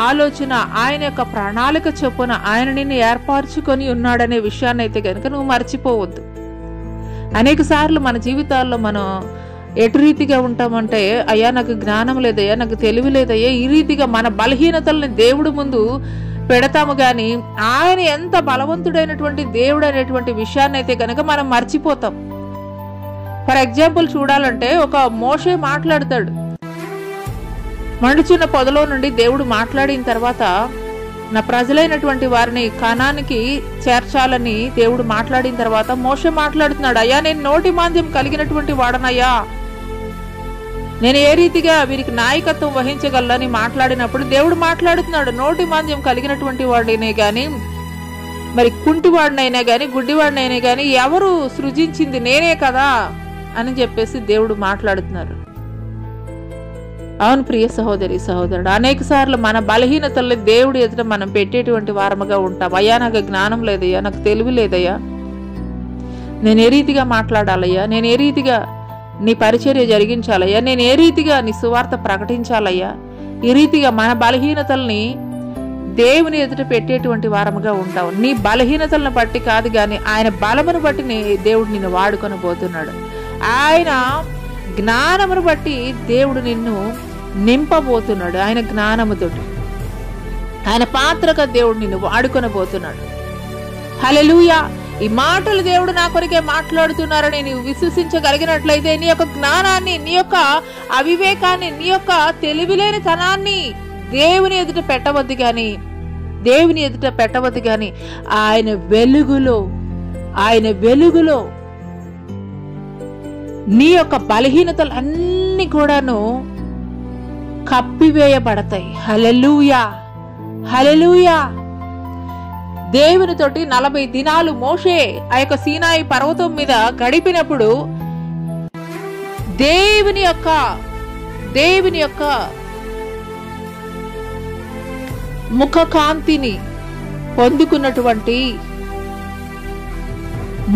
ఆలోచన, ఆయన యొక్క ప్రణాళిక చొప్పున ఆయన నిన్ను ఏర్పరచుకొని ఉన్నాడనే విషయాన్ని అయితే కనుక నువ్వు మర్చిపోవద్దు. అనేక సార్లు మన జీవితాల్లో మనం ఎటు రీతిగా ఉంటామంటే, అయ్యా నాకు జ్ఞానం లేదయ్యా, నాకు తెలివి లేదయ్యా, ఈ రీతిగా మన బలహీనతల్ని దేవుడు ముందు పెడతాము. కానీ ఆయన ఎంత బలవంతుడైనటువంటి దేవుడు అనేటువంటి విషయాన్ని అయితే కనుక మనం మర్చిపోతాం. ఫర్ ఎగ్జాంపుల్ చూడాలంటే, ఒక మోషే మాట్లాడతాడు. మండుచున్న పొదలో నుండి దేవుడు మాట్లాడిన తర్వాత నా ప్రజలైనటువంటి వారిని కనానికి చేర్చాలని దేవుడు మాట్లాడిన తర్వాత మోషే మాట్లాడుతున్నాడు, అయ్యా నేను నోటి మాంద్యం కలిగినటువంటి వాడనయ్యా, నేను ఏ రీతిగా వీరికి నాయకత్వం వహించగలని మాట్లాడినప్పుడు దేవుడు మాట్లాడుతున్నాడు, నోటి మాంద్యం కలిగినటువంటి వాడినే గాని, మరి కుంటివాడినైనా గాని, గుడ్డివాడినైనా గాని ఎవరు సృజించింది నేనే కదా అని చెప్పేసి దేవుడు మాట్లాడుతున్నారు. అవును ప్రియ సహోదరి సహోదరుడు, అనేక సార్లు మన బలహీనతల్ని దేవుడి ఎదుట మనం పెట్టేటువంటి వారముగా ఉంటాం. అయ్యా నాకు జ్ఞానం లేదయ్యా, నాకు తెలివి లేదయ్యా, నేను ఏ రీతిగా మాట్లాడాలయ్యా, నేను ఏ రీతిగా నీ పరిచర్య జరిగించాలయ్యా, నేను ఏ రీతిగా నీ సువార్త ప్రకటించాలయ్యా, ఈ రీతిగా మన బలహీనతల్ని దేవుని ఎదుట పెట్టేటువంటి వారముగా ఉంటావు. నీ బలహీనతలను బట్టి కాదు కానీ ఆయన బలమును బట్టి దేవుడు నిన్ను వాడుకొని పోతున్నాడు. ఆయన జ్ఞానమును బట్టి దేవుడు నిన్ను నింపబోతున్నాడు. ఆయన జ్ఞానముతోటి ఆయన పాత్రగా దేవుడు నిన్ను వాడుకొని పోతున్నాడు. హల్లెలూయా. ఈ మాటలు దేవుడు నా కొరికే మాట్లాడుతున్నారని నీవు విశ్వసించగలిగినట్లయితే నీ యొక్క జ్ఞానాన్ని, నీ యొక్క అవివేకాన్ని, నీ యొక్క తెలివిలేని తనాన్ని దేవుని ఎదుట పెట్టవద్దు కానీ, దేవుని ఎదుట పెట్టవద్దు కానీ ఆయన వెలుగులో నీ యొక్క బలహీనతలు అన్ని కూడాను కప్పివేయబడతాయి. హల్లెలూయా, హల్లెలూయా. దేవునితోటి 40 దినాలు మోషే ఆ యొక్క సీనాయి పర్వతం మీద గడిపినప్పుడు దేవుని యొక్క ముఖ కాంతిని పొందుకున్నటువంటి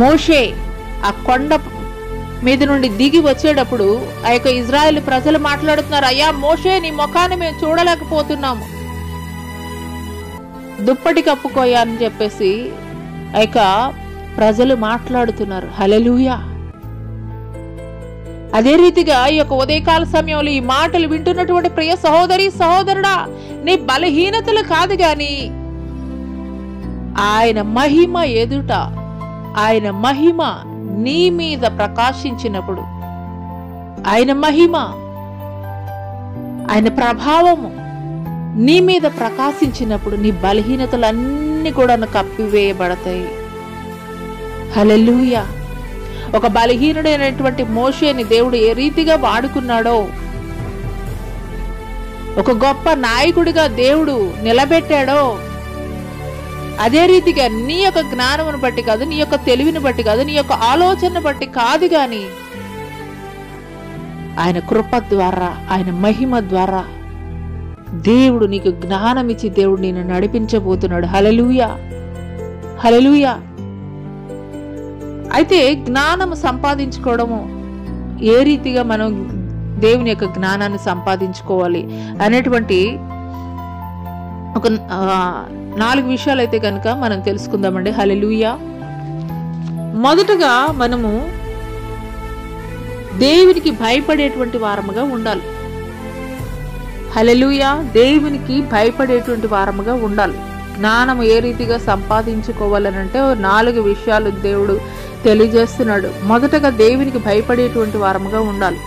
మోషే ఆ కొండ మీద నుండి దిగి వచ్చేటప్పుడు ఆ యొక్క ఇజ్రాయెల్ ప్రజలు మాట్లాడుతున్నారు, అయ్యా మోషే నీ ముఖాన్ని మేము చూడలేకపోతున్నాము, దుప్పటి కప్పుకోయా అని చెప్పేసి ఆ యొక్క ప్రజలు మాట్లాడుతున్నారు. హల్లెలూయా. అదే రీతిగా ఈ యొక్క ఉదయకాల సమయంలో ఈ మాటలు వింటున్నటువంటి ప్రియ సహోదరి సహోదరుడా, నీ బలహీనతలు కాదు గాని ఆయన మహిమ ఎదుట, ఆయన మహిమ నీ మీద ప్రకాశించినప్పుడు, ఆయన మహిమ, ఆయన ప్రభావము నీ మీద ప్రకాశించినప్పుడు నీ బలహీనతలన్నీ కూడా కప్పివేయబడతాయి. హల్లెలూయా. ఒక బలహీనుడైనటువంటి మోషేని దేవుడు ఏ రీతిగా వాడుకున్నాడో, ఒక గొప్ప నాయకుడిగా దేవుడు నిలబెట్టాడో, అదే రీతిగా నీ యొక్క జ్ఞానమును బట్టి కాదు, నీ యొక్క తెలివిని బట్టి కాదు, నీ యొక్క ఆలోచనను బట్టి కాదు గాని ఆయన కృప ద్వారా, ఆయన మహిమ ద్వారా దేవుడు నీకు జ్ఞానం ఇచ్చి దేవుడు నిన్ను నడిపించబోతున్నాడు. హల్లెలూయా, హల్లెలూయా. అయితే జ్ఞానము సంపాదించుకోవడము, ఏ రీతిగా మనం దేవుని యొక్క జ్ఞానాన్ని సంపాదించుకోవాలి అనేటువంటి ఒక 4 విషయాలు అయితే కనుక మనం తెలుసుకుందామండి. హల్లెలూయా. మొదటగా మనము దేవునికి భయపడేటువంటి వారముగా ఉండాలి. హల్లెలూయా. దేవునికి భయపడేటువంటి వారముగా ఉండాలి. జ్ఞానము ఏ రీతిగా సంపాదించుకోవాలనంటే 4 విషయాలు దేవుడు తెలియజేస్తున్నాడు. మొదటగా దేవునికి భయపడేటువంటి వారముగా ఉండాలి.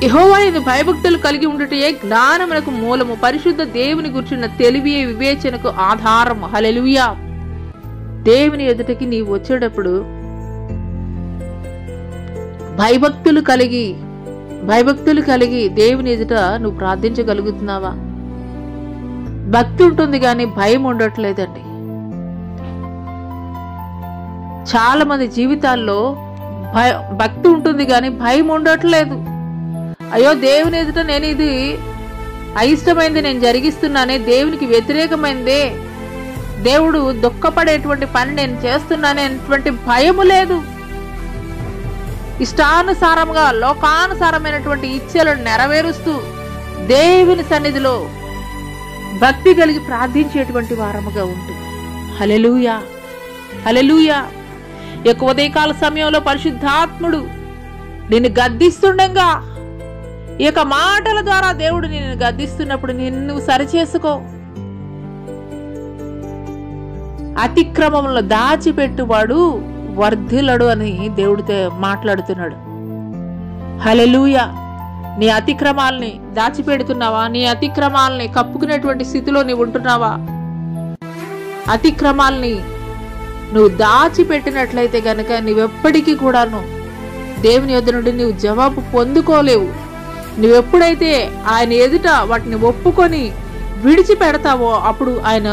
యెహోవాను భయభక్తులు కలిగి ఉండుటయే జ్ఞానమునకు మూలము, పరిశుద్ధ దేవుని గుర్చిన తెలివి వివేచనకు ఆధారము. హల్లెలూయా. దేవుని ఎదుటకి నీవు వచ్చేటప్పుడు భయభక్తులు కలిగి దేవుని ఎదుట నువ్వు ప్రార్థించగలుగుతున్నావా? భక్తి ఉంటుంది కానీ భయం ఉండట్లేదండి. చాలా మంది జీవితాల్లో భక్తి ఉంటుంది కానీ భయం ఉండట్లేదు. అయ్యో దేవుని ఎదుట నేను ఇది అయిష్టమైంది నేను జరిగిస్తున్నానే, దేవునికి వ్యతిరేకమైందే, దేవుడు దుఃఖపడేటువంటి పని నేను చేస్తున్నానే అనేటువంటి భయము లేదు. ఇష్టానుసారంగా లోకానుసారమైనటువంటి ఇచ్ఛలను నెరవేరుస్తూ దేవుని సన్నిధిలో భక్తి కలిగి ప్రార్థించేటువంటి వారముగా ఉంటుంది. హల్లెలూయా, హల్లెలూయా. ఈ యొక్క ఉదయకాల సమయంలో పరిశుద్ధాత్ముడు నిన్ను గద్దిస్తుండగా, ఈ యొక్క మాటల ద్వారా దేవుడు నిన్ను గద్దిస్తున్నప్పుడు నిన్ను సరిచేసుకో. అతిక్రమంలో దాచిపెట్టువాడు వర్ధిల్లడు అని దేవుడితో మాట్లాడుతున్నాడు. హల్లెలూయా. నీ అతిక్రమాల్ని దాచిపెడుతున్నావా? నీ అతిక్రమాల్ని కప్పుకునేటువంటి స్థితిలో నీవు ఉంటున్నావా? అతిక్రమాల్ని నువ్వు దాచిపెట్టినట్లయితే గనక నువ్వెప్పటికీ కూడాను దేవుని యొద్ద నుండి నువ్వు జవాబు పొందుకోలేవు. నువ్వెప్పుడైతే ఆయన ఎదుట వాటిని ఒప్పుకొని విడిచిపెడతావో అప్పుడు ఆయన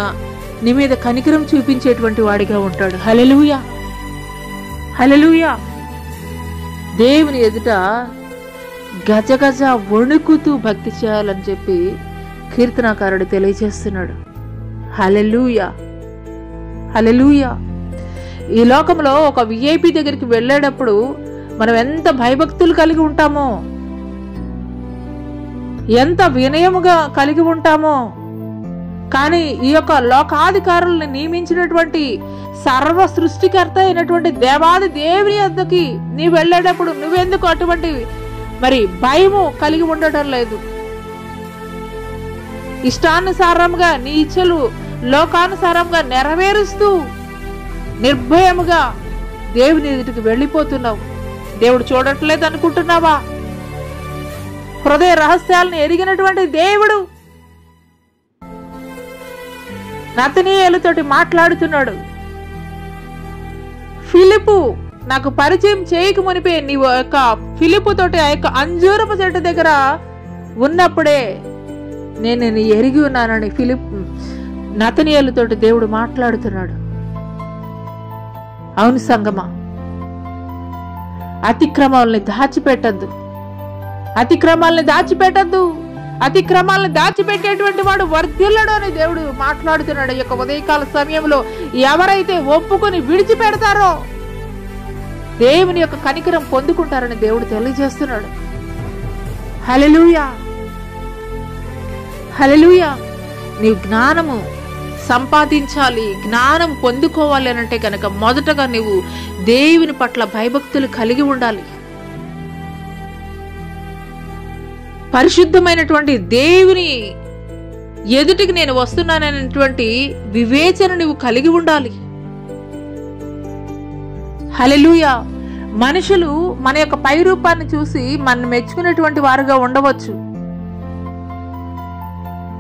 నీ మీద కనికరం చూపించేటువంటి వాడిగా ఉంటాడు. హల్లెలూయా, హల్లెలూయా. దేవుని ఎదుట గజగజ వణుకుతూ భక్తి చేయాలని చెప్పి కీర్తనాకారుడు తెలియజేస్తున్నాడు. హల్లెలూయా, హల్లెలూయా. ఈ లోకంలో ఒక విఐపి దగ్గరికి వెళ్ళేటప్పుడు మనం ఎంత భయభక్తులు కలిగి ఉంటామో, ఎంత వినయముగా కలిగి ఉంటామో, కానీ ఈ యొక్క లోకాధికారుల్ని నియమించినటువంటి సర్వ సృష్టికర్త అయినటువంటి దేవాది దేవుని వద్దకి నీ వెళ్ళేటప్పుడు నువ్వెందుకు అటువంటి భయము కలిగి ఉండటం లేదు? ఇష్టానుసారంగా నీ ఇచ్చలు లోకానుసారంగా నెరవేరుస్తూ నిర్భయముగా దేవుని ఎదుటికి వెళ్ళిపోతున్నావు. దేవుడు చూడట్లేదు అనుకుంటున్నావా? హృదయ రహస్యాలను ఎరిగినటువంటి దేవుడు నతనీయేలుతోటి మాట్లాడుతున్నాడు. ఫిలిప్పు నాకు పరిచయం చేయక మునిపే నీవు యొక్క ఫిలిప్పు తోటి ఆ యొక్క అంజూరపు చెట్టు దగ్గర ఉన్నప్పుడే నేను ఎరిగి ఉన్నానని నతనీయేలుతోటి దేవుడు మాట్లాడుతున్నాడు. అవును సంగమా, అతిక్రమాలని దాచిపెట్టద్దు, అతిక్రమాలని దాచిపెట్టద్దు. అతిక్రమాలను దాచిపెట్టేటువంటి వాడు వర్ధిల్లడు అని దేవుడు మాట్లాడుతున్నాడు. ఈ యొక్క ఉదయకాల సమయంలో ఎవరైతే ఒప్పుకొని విడిచిపెడతారో దేవుని యొక్క కనికరం పొందుకుంటారని దేవుడు తెలియజేస్తున్నాడు. హల్లెలూయా, హల్లెలూయా. నీవు జ్ఞానము సంపాదించాలి, జ్ఞానం పొందుకోవాలి అని అంటే కనుక మొదటగా నువ్వు దేవుని పట్ల భయభక్తులు కలిగి ఉండాలి. పరిశుద్ధమైనటువంటి దేవుని ఎదుటికి నేను వస్తున్నాననేటువంటి వివేచన నువ్వు కలిగి ఉండాలి. హల్లెలూయా. మనుషులు మన యొక్క పై రూపాన్ని చూసి మనం మెచ్చుకునేటువంటి వారుగా ఉండవచ్చు,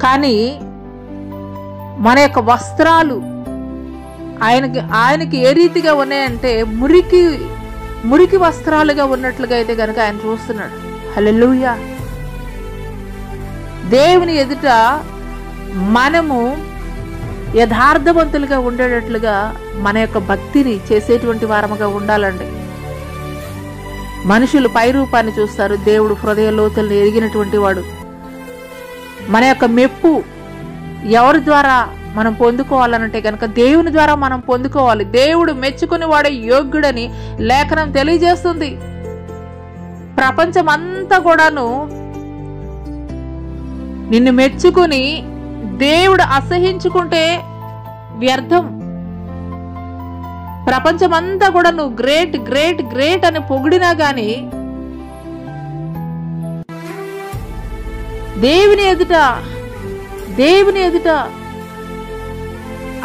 కానీ మన యొక్క వస్త్రాలు ఆయనకి ఏ రీతిగా ఉన్నాయంటే మురికి వస్త్రాలుగా ఉన్నట్లుగా అయితే కనుక ఆయన చూస్తున్నాడు. హల్లెలూయా. దేవుని ఎదుట మనము యథార్థవంతులుగా ఉండేటట్లుగా మన యొక్క భక్తిని చేసేటువంటి వారముగా ఉండాలండి. మనుషులు పై రూపాన్ని చూస్తారు, దేవుడు హృదయ లోతులను ఎరిగినటువంటి వాడు. మన యొక్క మెప్పు ఎవరి ద్వారా మనం పొందుకోవాలనంటే కనుక దేవుని ద్వారా మనం పొందుకోవాలి. దేవుడు మెచ్చుకుని వాడే యోగ్యుడని లేఖనం తెలియజేస్తుంది. ప్రపంచం అంతా కూడాను నిన్ను మెచ్చుకుని దేవుడు అసహించుకుంటే వ్యర్థం. ప్రపంచమంతా కూడా నువ్వు గ్రేట్ గ్రేట్ గ్రేట్ అని పొగిడినా గాని దేవుని ఎదుట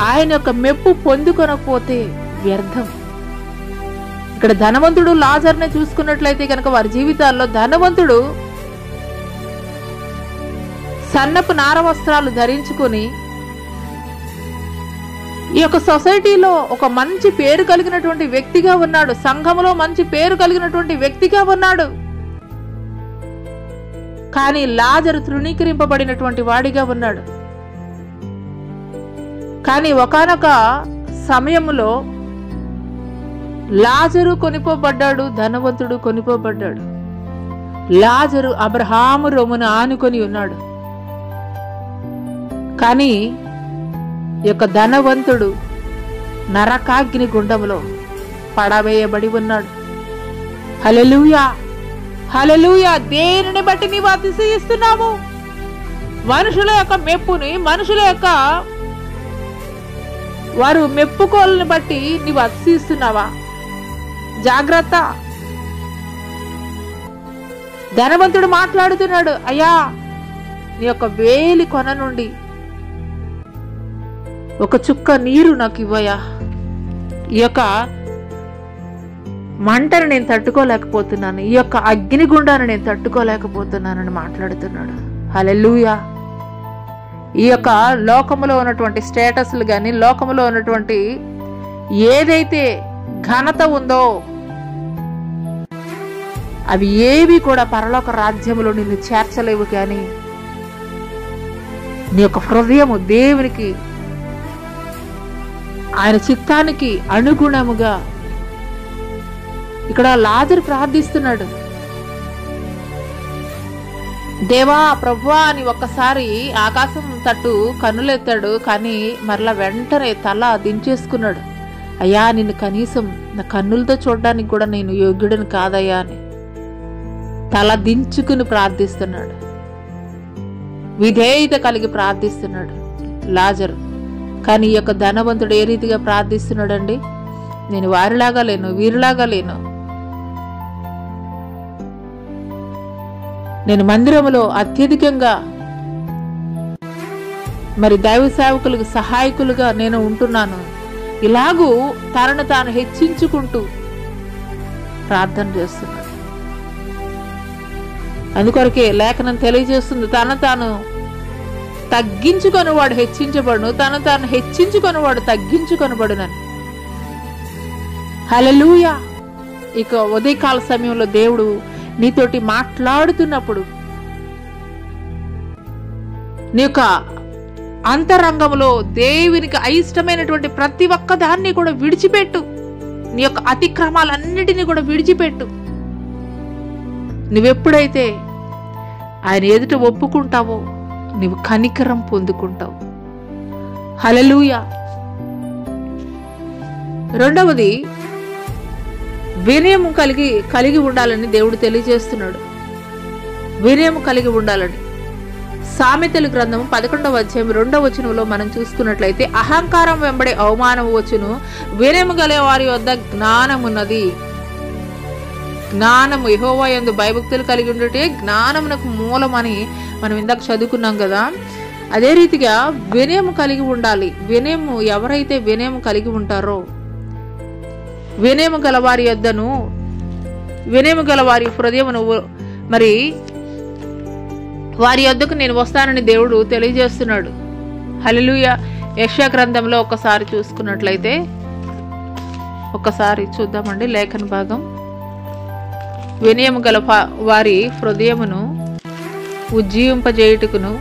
ఆయన యొక్క మెప్పు పొందుకొనకపోతే వ్యర్థం. ఇక్కడ ధనవంతుడు లాజర్ని చూసుకున్నట్లయితే కనుక వారి జీవితాల్లో ధనవంతుడు సన్నపు నార వస్త్రాలు ధరించుకుని ఈ యొక్క సొసైటీలో ఒక మంచి పేరు కలిగినటువంటి వ్యక్తిగా ఉన్నాడు, సంఘములో మంచి పేరు కలిగినటువంటి వ్యక్తిగా ఉన్నాడు. కానీ లాజరు తృణీకరింపబడినటువంటి వాడిగా ఉన్నాడు. కానీ ఒకానొక సమయంలో లాజరు కొనిపోబడ్డాడు, ధనవంతుడు కొనిపోబడ్డాడు. లాజరు అబ్రహాము రొమ్మును ఆనుకొని ఉన్నాడు, కానీ ఈ యొక్క ధనవంతుడు నరకాగ్ని గుండములో పడవేయబడి ఉన్నాడు. హల్లెలూయా, హల్లెలూయా. దేనిని బట్టి నీవు అతిశయిస్తున్నావు? మనుషుల యొక్క మెప్పుని, మనుషుల యొక్క వారు మెప్పుకోలను బట్టి నీవు అతిశయిస్తున్నావా? జాగ్రత్త. ధనవంతుడు మాట్లాడుతున్నాడు, అయ్యా నీ యొక్క వేలి కొన నుండి ఒక చుక్క నీరు నాకు ఇవ్వయా, ఈ యొక్క మంటను నేను తట్టుకోలేకపోతున్నాను, ఈ యొక్క అగ్నిగుండాన్ని నేను తట్టుకోలేకపోతున్నానని మాట్లాడుతున్నాడు. హల్లెలూయా. ఈ యొక్క లోకములో ఉన్నటువంటి స్టేటస్లు కానీ, లోకములో ఉన్నటువంటి ఏదైతే ఘనత ఉందో అవి ఏవి కూడా పరలోక రాజ్యములో నిన్ను చేర్చలేవు. కానీ నీ యొక్క హృదయము దేవునికి, ఆయన చిత్తానికి అనుగుణముగా. ఇక్కడ లాజరు ప్రార్థిస్తున్నాడు, దేవా ప్రభువా అని ఒక్కసారి ఆకాశం తట్టు కన్నులెత్తాడు. కానీ మరలా వెంటనే తల దించేసుకున్నాడు. అయ్యా, నిన్ను కనీసం నా కన్నులతో చూడడానికి కూడా నేను యోగ్యుడిని కాదయ్యా అని తల దించుకుని ప్రార్థిస్తున్నాడు. విధేయత కలిగి ప్రార్థిస్తున్నాడు లాజరు. కానీ ఈ యొక్క ధనవంతుడు ఏ రీతిగా ప్రార్థిస్తున్నాడండి? నేను వారిలాగా లేను, వీరిలాగా లేను. నేను మందిరములో అత్యధికంగా మరి దైవ సేవకులకు సహాయకులుగా నేను ఉంటున్నాను. ఇలాగూ తనను తాను హెచ్చించుకుంటూ ప్రార్థన చేస్తున్నాడు. అందుకొరకే లేఖనం తెలియజేస్తుంది, తను తాను తగ్గించుకొనివాడు హెచ్చించబడును, తను తాను హెచ్చించుకొనివాడు తగ్గించుకొనబడునని. హల్లెలూయా. ఇక ఉదయకాల సమయంలో దేవుడు నీతోటి మాట్లాడుతున్నప్పుడు నీ యొక్క అంతరంగంలో దేవునికి అయిష్టమైనటువంటి ప్రతి ఒక్క దాన్ని కూడా విడిచిపెట్టు. నీ యొక్క అతిక్రమాలన్నిటినీ కూడా విడిచిపెట్టు. నువ్వెప్పుడైతే ఆయన ఎదుట ఒప్పుకుంటావో నువ్వు కనికరం పొందుకుంటావు. హల్లెలూయా. రెండవది, వినయము కలిగి ఉండాలని దేవుడు తెలియజేస్తున్నాడు. వినయము కలిగి ఉండాలని సామెతల గ్రంథం 11వ అధ్యాయం 2వ వచనంలో మనం చూసుకున్నట్లయితే, అహంకారం వెంబడే అవమానం వచ్చును, వినయము గల వారి వద్ద జ్ఞానమున్నది. జ్ఞానము, యెహోవా యందు భయభక్తులు కలిగి ఉండుటే జ్ఞానమునకు మూలమని మనం ఇందాక చదువుకున్నాం కదా. అదే రీతిగా వినయము కలిగి ఉండాలి. వినయము, ఎవరైతే వినయము కలిగి ఉంటారో, వినయము గల వారి యొద్దను, వినయము గల వారి హృదయమును మరి వారి యొద్దకు నేను వస్తానని దేవుడు తెలియజేస్తున్నాడు. హల్లెలూయా. యెషయా గ్రంథంలో ఒకసారి చూసుకున్నట్లయితే, ఒకసారి చూద్దామండి లేఖన భాగం. వినయము గల వారి హృదయమును ఉజ్జీవింపజేయుటకును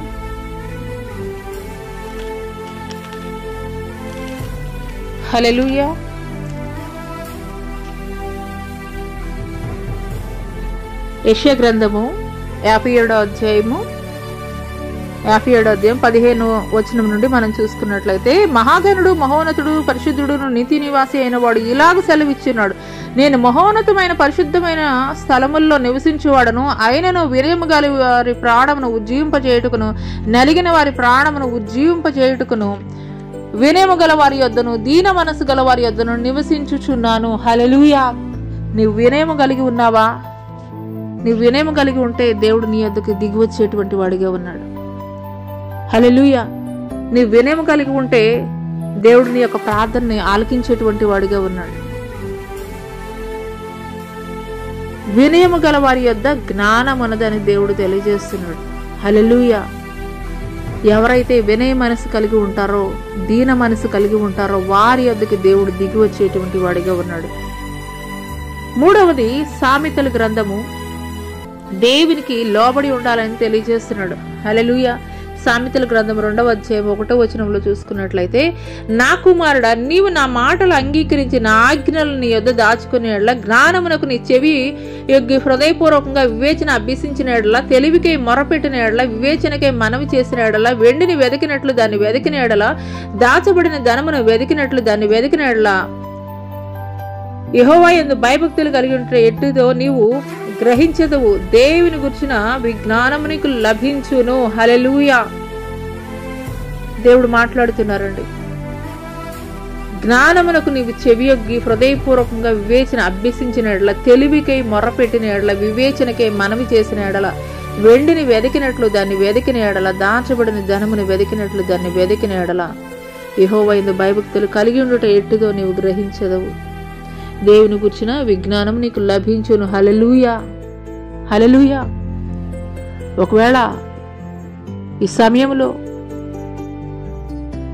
హల్లెలూయా. యెషయా గ్రంథము 57వ అధ్యాయం 15వ వచనం నుండి మనం చూసుకున్నట్లయితే, మహాగణుడు, మహోన్నతుడు, పరిశుద్ధుడు, నీతి నివాసి అయిన వాడు ఇలాగ సెలవిచ్చున్నాడు, నేను మహోన్నతమైన పరిశుద్ధమైన స్థలముల్లో నివసించువాడను, ఆయనను వినయము గల వారి ప్రాణమును ఉజ్జీవింపజేయుటకును, నలిగిన వారి ప్రాణమును ఉజ్జీవింపజేయుటకును, వినయము గల వారి యొద్దను, దీన మనసు గల వారి యొద్దను నివసించుచున్నాను. హల్లెలూయా. నీవు వినయము కలిగి ఉన్నావా? నీవు వినయము కలిగి ఉంటే దేవుడు నీ యొద్దకు దిగి వచ్చేటువంటి వాడిగా ఉన్నాడు. హల్లెలూయా. నీవు వినయము కలిగి ఉంటే దేవుడు నీ యొక్క ప్రార్థనని ఆలకించేటువంటి వాడిగా ఉన్నాడు. వినయము గల వారి యొద్ద జ్ఞానం ఉన్నదని దేవుడు తెలియజేస్తున్నాడు. హల్లెలూయా. ఎవరైతే వినయ మనసు కలిగి ఉంటారో, దీన మనసు కలిగి ఉంటారో వారి యొద్దకు దేవుడు దిగి వచ్చేటువంటి వాడిగా ఉన్నాడు. మూడవది, సామెతల గ్రంథము దేవునికి లోబడి ఉండాలని తెలియజేస్తున్నాడు. హల్లెలూయా. సామెతల గ్రంథం 2వ అధ్యాయం 1వ వచనంలో చూసుకున్నట్లయితే, నా కుమారుడా, నీవు నా మాటలు అంగీకరించి నా ఆజ్ఞలను నీ యొద్ద దాచుకునే ఎడల, జ్ఞానమునకు నీ చెవి యొగ్గి హృదయపూర్వకంగా వివేచన అభ్యసించిన ఎడల, తెలివికై మొరపెట్టిన ఎడల, వివేచనకై మనవి చేసిన ఎడల, వెండిని వెతికినట్లు దాన్ని వెతికిన ఎడల, దాచబడిన ధనమును వెతికినట్లు దాన్ని వెతికిన ఎడల, యెహోవా యందు భయభక్తులు కలిగి ఉంటే ఎట్టుదో నీవు గ్రహించదవు, దేవుని గుర్చిన విజ్ఞానము నీకు లభించును. హల్లెలూయా. దేవుడు మాట్లాడుతున్నారండి. జ్ఞానమునకు నీవు చెవియొగ్గి హృదయపూర్వకంగా వివేచన అభ్యసించిన ఎడల, తెలివికై మొర్రపెట్టిన ఎడల, వివేచనకై మనవి చేసిన ఎడల, వెండిని వెదికినట్లు దాన్ని వెదికిన ఎడల, దాచబడిన ధనమును వెదికినట్లు దాన్ని వెదికిన ఎడల, యెహోవా యందు భయభక్తులు కలిగి ఉండుట ఎట్టుదో నీవు గ్రహించదవు, దేవుని గుర్చిన విజ్ఞానం నీకు లభించును. హల్లెలూయా. హల్లెలూయా. ఒకవేళ ఈ సమయంలో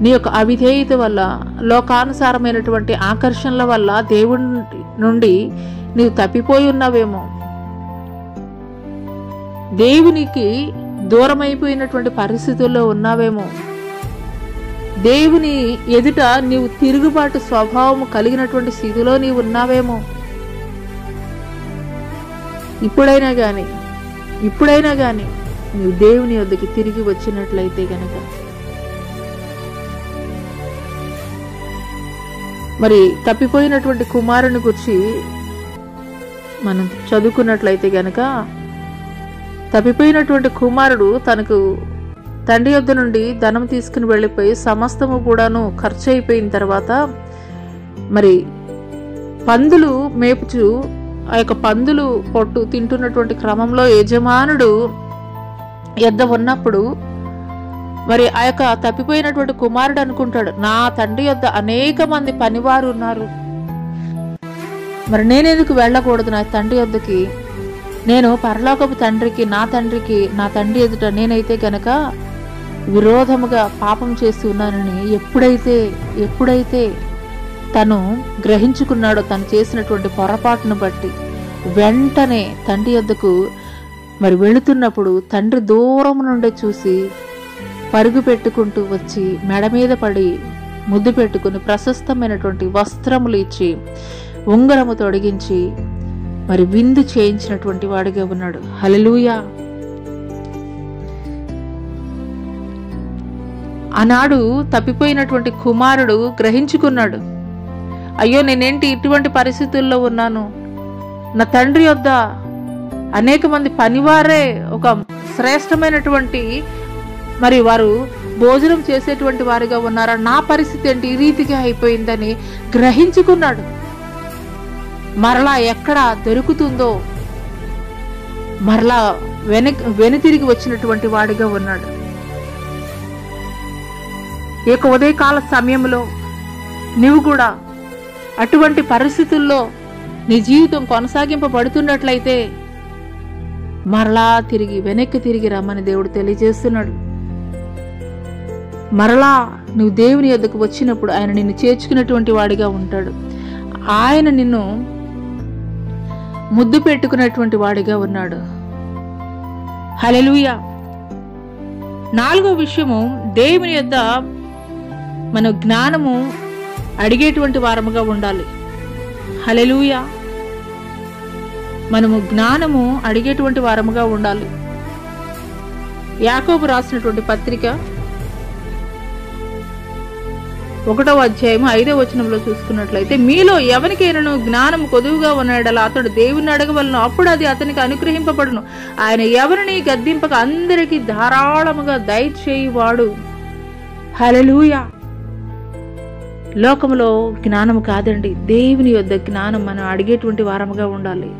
నీ యొక్క అవిధేయత వల్ల, లోకానుసారమైనటువంటి ఆకర్షణల వల్ల దేవుని నుండి నీవు తప్పిపోయి ఉన్నావేమో, దేవునికి దూరమైపోయినటువంటి పరిస్థితుల్లో ఉన్నావేమో, దేవుని ఎదుట నీవు తిరుగుబాటు స్వభావము కలిగినటువంటి స్థితిలో నీవు ఉన్నావేమో, ఇప్పుడైనా కానీ నీవు దేవుని వద్దకి తిరిగి వచ్చినట్లయితే గనక, మరి తప్పిపోయినటువంటి కుమారుని గురించి మనం చదువుకున్నట్లయితే గనక, తప్పిపోయినటువంటి కుమారుడు తనకు తండ్రి యొద్ద నుండి ధనం తీసుకుని వెళ్ళిపోయి సమస్తము కూడాను ఖర్చు అయిపోయిన తర్వాత, మరి పందులు మేపుచు ఆ యొక్క పందులు పొట్టు తింటున్నటువంటి క్రమంలో యజమానుడు యొద్ద ఉన్నప్పుడు, మరి ఆ యొక్క తప్పిపోయినటువంటి కుమారుడు అనుకుంటాడు, నా తండ్రి యొద్ద అనేక మంది పనివారు ఉన్నారు, మరి నేనెందుకు వెళ్ళకూడదు నా తండ్రి యొద్దకి? నేను పరలోకపు తండ్రికి, నా తండ్రి ఎదుట నేనైతే గనక విరోధముగా పాపం చేసి ఉన్నానని ఎప్పుడైతే తను గ్రహించుకున్నాడో, తను చేసినటువంటి పొరపాటును బట్టి, వెంటనే తండ్రి యొద్దకు మరి వెళుతున్నప్పుడు తండ్రి దూరం నుండి చూసి పరుగు పెట్టుకుంటూ వచ్చి మెడ మీద పడి ముద్దు పెట్టుకుని ప్రశస్తమైనటువంటి వస్త్రములు ఇచ్చి ఉంగరము తొడిగించి మరి విందు చేయించినటువంటి వాడిగా ఉన్నాడు. హల్లెలూయా. ఆనాడు తప్పిపోయినటువంటి కుమారుడు గ్రహించుకున్నాడు, అయ్యో నేనేంటి ఇటువంటి పరిస్థితుల్లో ఉన్నాను, నా తండ్రి యొద్ద అనేక మంది పనివారే ఒక శ్రేష్టమైనటువంటి మరి వారు భోజనం చేసేటువంటి వారిగా ఉన్నారా, నా పరిస్థితి ఏంటి ఈ రీతిగా అయిపోయిందని గ్రహించుకున్నాడు. మరలా ఎక్కడ దొరుకుతుందో మరలా వెనుతిరిగి వచ్చినటువంటి వాడిగా ఉన్నాడు. ఈ యొక్క ఉదయకాల సమయంలో నీవు కూడా అటువంటి పరిస్థితుల్లో నీ జీవితం కొనసాగింపబడుతున్నట్లయితే మరలా వెనక్కి తిరిగి రమ్మని దేవుడు తెలియజేస్తున్నాడు. మరలా నువ్వు దేవుని యొద్దకు వచ్చినప్పుడు ఆయన నిన్ను చేర్చుకున్నటువంటి వాడిగా ఉంటాడు. ఆయన నిన్ను ముద్దు పెట్టుకున్నటువంటి వాడిగా ఉన్నాడు. హల్లెలూయా. 4వ విషయము, దేవుని యొద్ద మన జ్ఞానము అడిగేటువంటి వారముగా ఉండాలి. హల్లెలూయా. మనము జ్ఞానము అడిగేటువంటి వారముగా ఉండాలి. యాకోబు రాసినటువంటి పత్రిక 1వ అధ్యాయం 5వ వచనంలో చూసుకున్నట్లయితే, మీలో ఎవరికైనా జ్ఞానము కొదువుగా ఉన్నాడలా అతడు దేవుని అడగవలను, అప్పుడు అది అతనికి అనుగ్రహింపబడును. ఆయన ఎవరిని గద్దింపక అందరికీ ధారాళముగా దయచేయువాడు. హల్లెలూయా. లోకములో జ్ఞానము కాదండి, దేవుని యొద్ద జ్ఞానం మనం అడిగేటువంటి వారముగా ఉండాలి.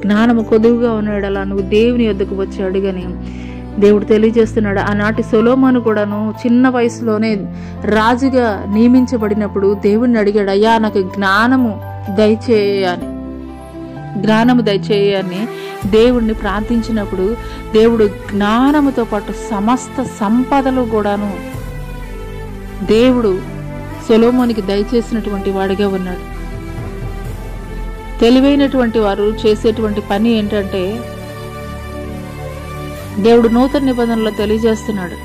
జ్ఞానము కొదువుగా ఉన్నాడలా నువ్వు దేవుని యొద్దకు వచ్చి అడిగని దేవుడు తెలియజేస్తున్నాడు. ఆనాటి సొలొమోను కూడాను చిన్న వయసులోనే రాజుగా నియమించబడినప్పుడు దేవుణ్ణి అడిగాడు, అయ్యా నాకు జ్ఞానము దయచేయని దేవుణ్ణి ప్రార్థించినప్పుడు దేవుడు జ్ఞానముతో పాటు సమస్త సంపదలు కూడాను దేవుడు సొలొమోనుకి దయచేసినటువంటి వాడిగా ఉన్నాడు. తెలివైనటువంటి వారు చేసేటువంటి పని ఏంటంటే, దేవుడు నూతన నిబంధనలో తెలియజేస్తున్నాడు,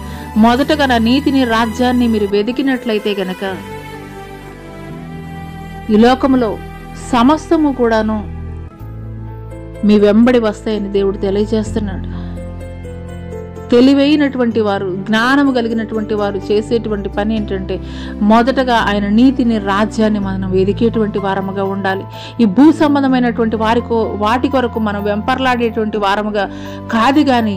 మొదటగా నా నీతిని రాజ్యాన్ని మీరు వెదికినట్లయితే గనక ఈ లోకములో సమస్తము కూడాను మీ వెంబడి వస్తాయని దేవుడు తెలియజేస్తున్నాడు. తెలివైనటువంటి వారు, జ్ఞానము కలిగినటువంటి వారు చేసేటువంటి పని ఏంటంటే, మొదటగా ఆయన నీతిని రాజ్యాన్ని మనం వెదికేటువంటి వారముగా ఉండాలి. ఈ భూ సంబంధమైనటువంటి వాటి కొరకు మనం వెంపర్లాడేటువంటి వారముగా కాదు, గాని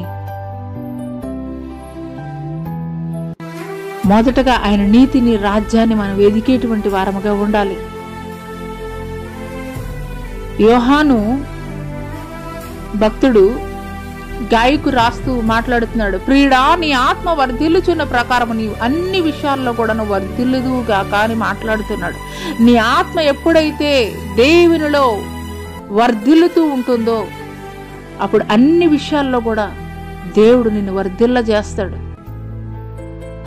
మొదటగా ఆయన నీతిని రాజ్యాన్ని మనం వెదికేటువంటి వారముగా ఉండాలి. యోహాను భక్తుడు గాయకు రాస్తూ మాట్లాడుతున్నాడు, ప్రియుడా నీ ఆత్మ వర్ధిల్లుచున్న ప్రకారం నీవు అన్ని విషయాల్లో కూడా నువ్వు వర్ధిల్లుదుగా కానీ మాట్లాడుతున్నాడు. నీ ఆత్మ ఎప్పుడైతే దేవునిలో వర్ధిల్లుతూ ఉంటుందో అప్పుడు అన్ని విషయాల్లో కూడా దేవుడు నిన్ను వర్ధిల్ల చేస్తాడు.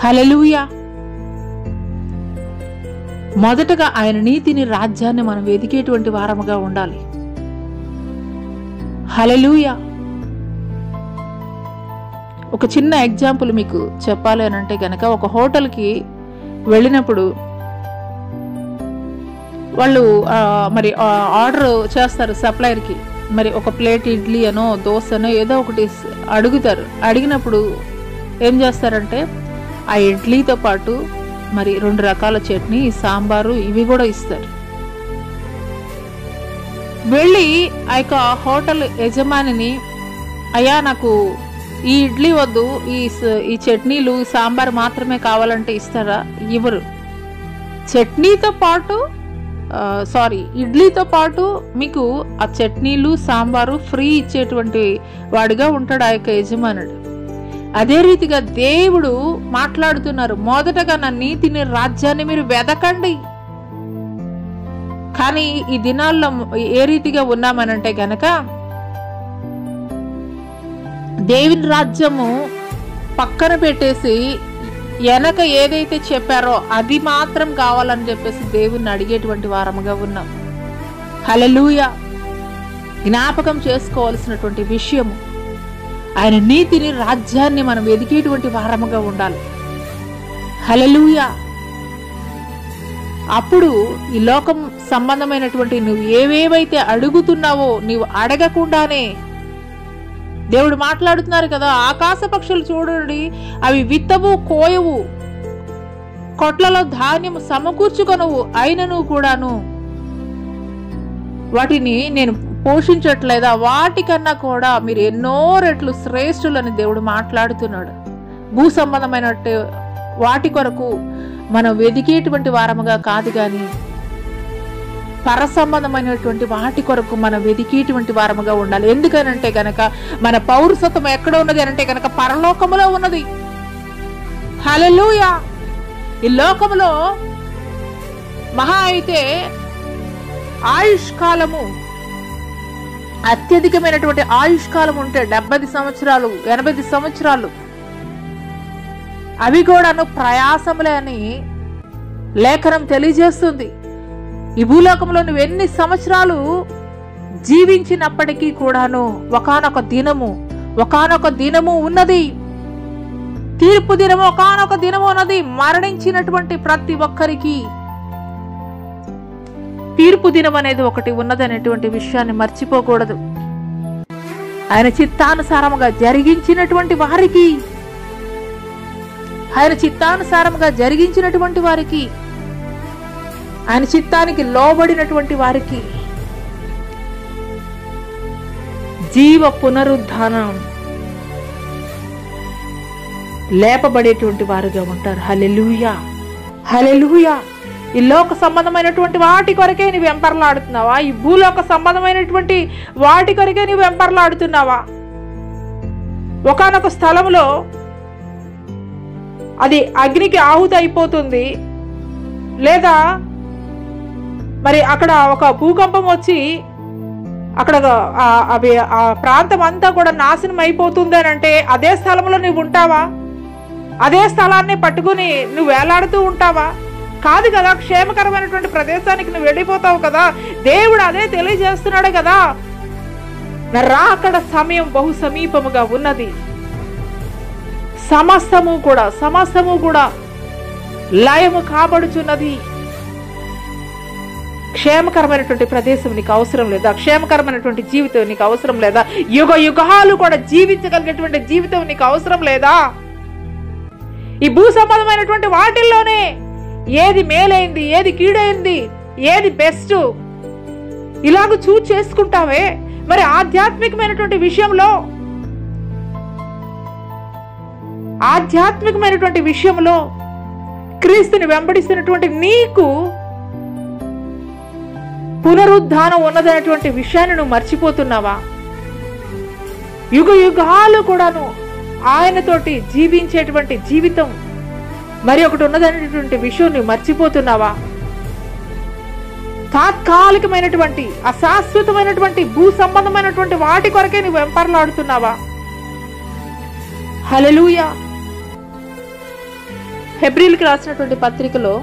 హల్లెలూయా. మొదటగా ఆయన నీతిని రాజ్యాన్ని మనం వెదికేటువంటి వారముగా ఉండాలి. హల్లెలూయా. ఒక చిన్న ఎగ్జాంపుల్ మీకు చెప్పాలి అని అంటే గనక, ఒక హోటల్కి వెళ్ళినప్పుడు వాళ్ళు మరి ఆర్డర్ చేస్తారు సప్లయర్కి, మరి ఒక ప్లేట్ ఇడ్లీ అనో దోశనో ఏదో ఒకటి అడుగుతారు. అడిగినప్పుడు ఏం చేస్తారంటే ఆ ఇడ్లీతో పాటు మరి 2 రకాల చట్నీ, సాంబారు ఇవి కూడా ఇస్తారు. వెళ్ళి ఆ యొక్క హోటల్ యజమానిని, అయ్యా నాకు ఈ ఇడ్లీ వద్దు, ఈ చట్నీలు సాంబార్ మాత్రమే కావాలంటే ఇస్తారా? ఇవ్వరు. చట్నీతో పాటు ఇడ్లీతో పాటు మీకు ఆ చట్నీలు సాంబారు ఫ్రీ ఇచ్చేటువంటి వాడిగా ఉంటాడు ఆ యొక్క యజమానుడు. అదే రీతిగా దేవుడు మాట్లాడుతున్నారు, మొదటగా నా నీతిని రాజ్యాన్ని మీరు వెదకండి. కానీ ఈ దినాల్లో ఏ రీతిగా ఉన్నామనంటే గనక దేవుని రాజ్యము పక్కన పెట్టేసి వెనక ఏదైతే చెప్పారో అది మాత్రం కావాలని చెప్పేసి దేవుణ్ణి అడిగేటువంటి వారముగా ఉన్నాం. హల్లెలూయా. జ్ఞాపకం చేసుకోవాల్సినటువంటి విషయము ఆయన నీతిని రాజ్యాన్ని మనం వెదికేటువంటి వారముగా ఉండాలి. హల్లెలూయా. అప్పుడు ఈ లోకం సంబంధమైనటువంటి నువ్వు ఏవేవైతే అడుగుతున్నావో నీవు అడగకుండానే దేవుడు మాట్లాడుతున్నారు కదా, ఆకాశ పక్షులు చూడండి, అవి విత్తవు కోయవు, కొట్లలో ధాన్యము సమకూర్చుకొనవు, అయినను కూడాను వాటిని నేను పోషించట్లేదా? వాటికన్నా కూడా మీరు ఎన్నో రెట్లు శ్రేష్ఠులని దేవుడు మాట్లాడుతున్నాడు. భూ సంబంధమైన వాటి కొరకు మనం వెదికేటువంటి వారముగా కాదు, కానీ పర సంబంధమైనటువంటి వాటి కొరకు మనం వెదికేటువంటి వారముగా ఉండాలి. ఎందుకనంటే గనక మన పౌరసత్వం ఎక్కడ ఉన్నది అంటే గనక పరలోకములో ఉన్నది. హల్లెలూయా. ఈ లోకములో మహా అయితే ఆయుష్కాలము, అత్యధికమైనటువంటి ఆయుష్కాలం ఉంటే 70 సంవత్సరాలు 80 సంవత్సరాలు, అవి కూడాను ప్రయాసములే అని లేఖనం తెలియజేస్తుంది. ఈ భూలోకంలో నువ్వు ఎన్ని సంవత్సరాలు జీవించినప్పటికీ కూడాను ఒకానొక దినము ఉన్నది. తీర్పు దినము ఒకానొక దినము ఉన్నది. మరణించినటువంటి ప్రతి ఒక్కరికి తీర్పు దినం అనేది ఒకటి ఉన్నదనేటువంటి విషయాన్ని మర్చిపోకూడదు. ఆయన చిత్తానుసారముగా జరిగించినటువంటి వారికి, ఆయన చిత్తానికి లోబడినటువంటి వారికి జీవ పునరుద్ధానం లేపబడేటువంటి వారుగా ఉంటారు. హల్లెలూయా. హల్లెలూయా. ఈ లోక సంబంధమైనటువంటి వాటి కొరకే నువ్వు వెంపర్లాడుతున్నావా? ఈ భూలోక సంబంధమైనటువంటి వాటి కొరకే నువ్వు వెంపర్లాడుతున్నావా? ఒకానొక స్థలంలో అది అగ్నికి ఆహుతి అయిపోతుంది, లేదా మరి అక్కడ ఒక భూకంపం వచ్చి అక్కడ ఆ ప్రాంతం అంతా కూడా నాశనం అయిపోతుంది అని అంటే అదే స్థలంలో నువ్వు ఉంటావా? అదే స్థలాన్ని పట్టుకుని నువ్వు వేలాడుతూ ఉంటావా? కాదు కదా. క్షేమకరమైనటువంటి ప్రదేశానికి నువ్వు వెళ్ళిపోతావు కదా. దేవుడు అదే తెలియజేస్తున్నాడు కదా, నా రాకడ సమయం బహు సమీపముగా ఉన్నది. సమస్తము కూడా లయము కాబడుచున్నది. క్షేమకరమైనటువంటి ప్రదేశం నీకు అవసరం లేదా? క్షేమకరమైనటువంటి జీవితం నీకు అవసరం లేదా? యుగ యుగాలు కూడా జీవించగలిగేటువంటి జీవితం నీకు అవసరం లేదా? ఈ భూ సంబంధమైనటువంటి వాటిల్లోనే ఏది మేలైంది, ఏది కీడైంది, ఏది బెస్ట్ ఇలాగ చూజ్ చేసుకుంటావే. మరి ఆధ్యాత్మికమైనటువంటి విషయంలో క్రీస్తుని వెంబడిస్తున్నటువంటి నీకు పునరుద్ధానం ఉన్నదనేటువంటి విషయాన్ని నువ్వు మర్చిపోతున్నావా? యుగ యుగాలు కూడాను ఆయనతోటి జీవించేటువంటి జీవితం మరి ఒకటి ఉన్నదనేటువంటి విషయం నువ్వు మర్చిపోతున్నావా? తాత్కాలికమైనటువంటి అశాశ్వతమైనటువంటి భూ సంబంధమైనటువంటి వాటి కొరకే నువ్వు వెంపర్లాడుతున్నావా? హల్లెలూయా. హెబ్రీయులకు రాసినటువంటి పత్రికలో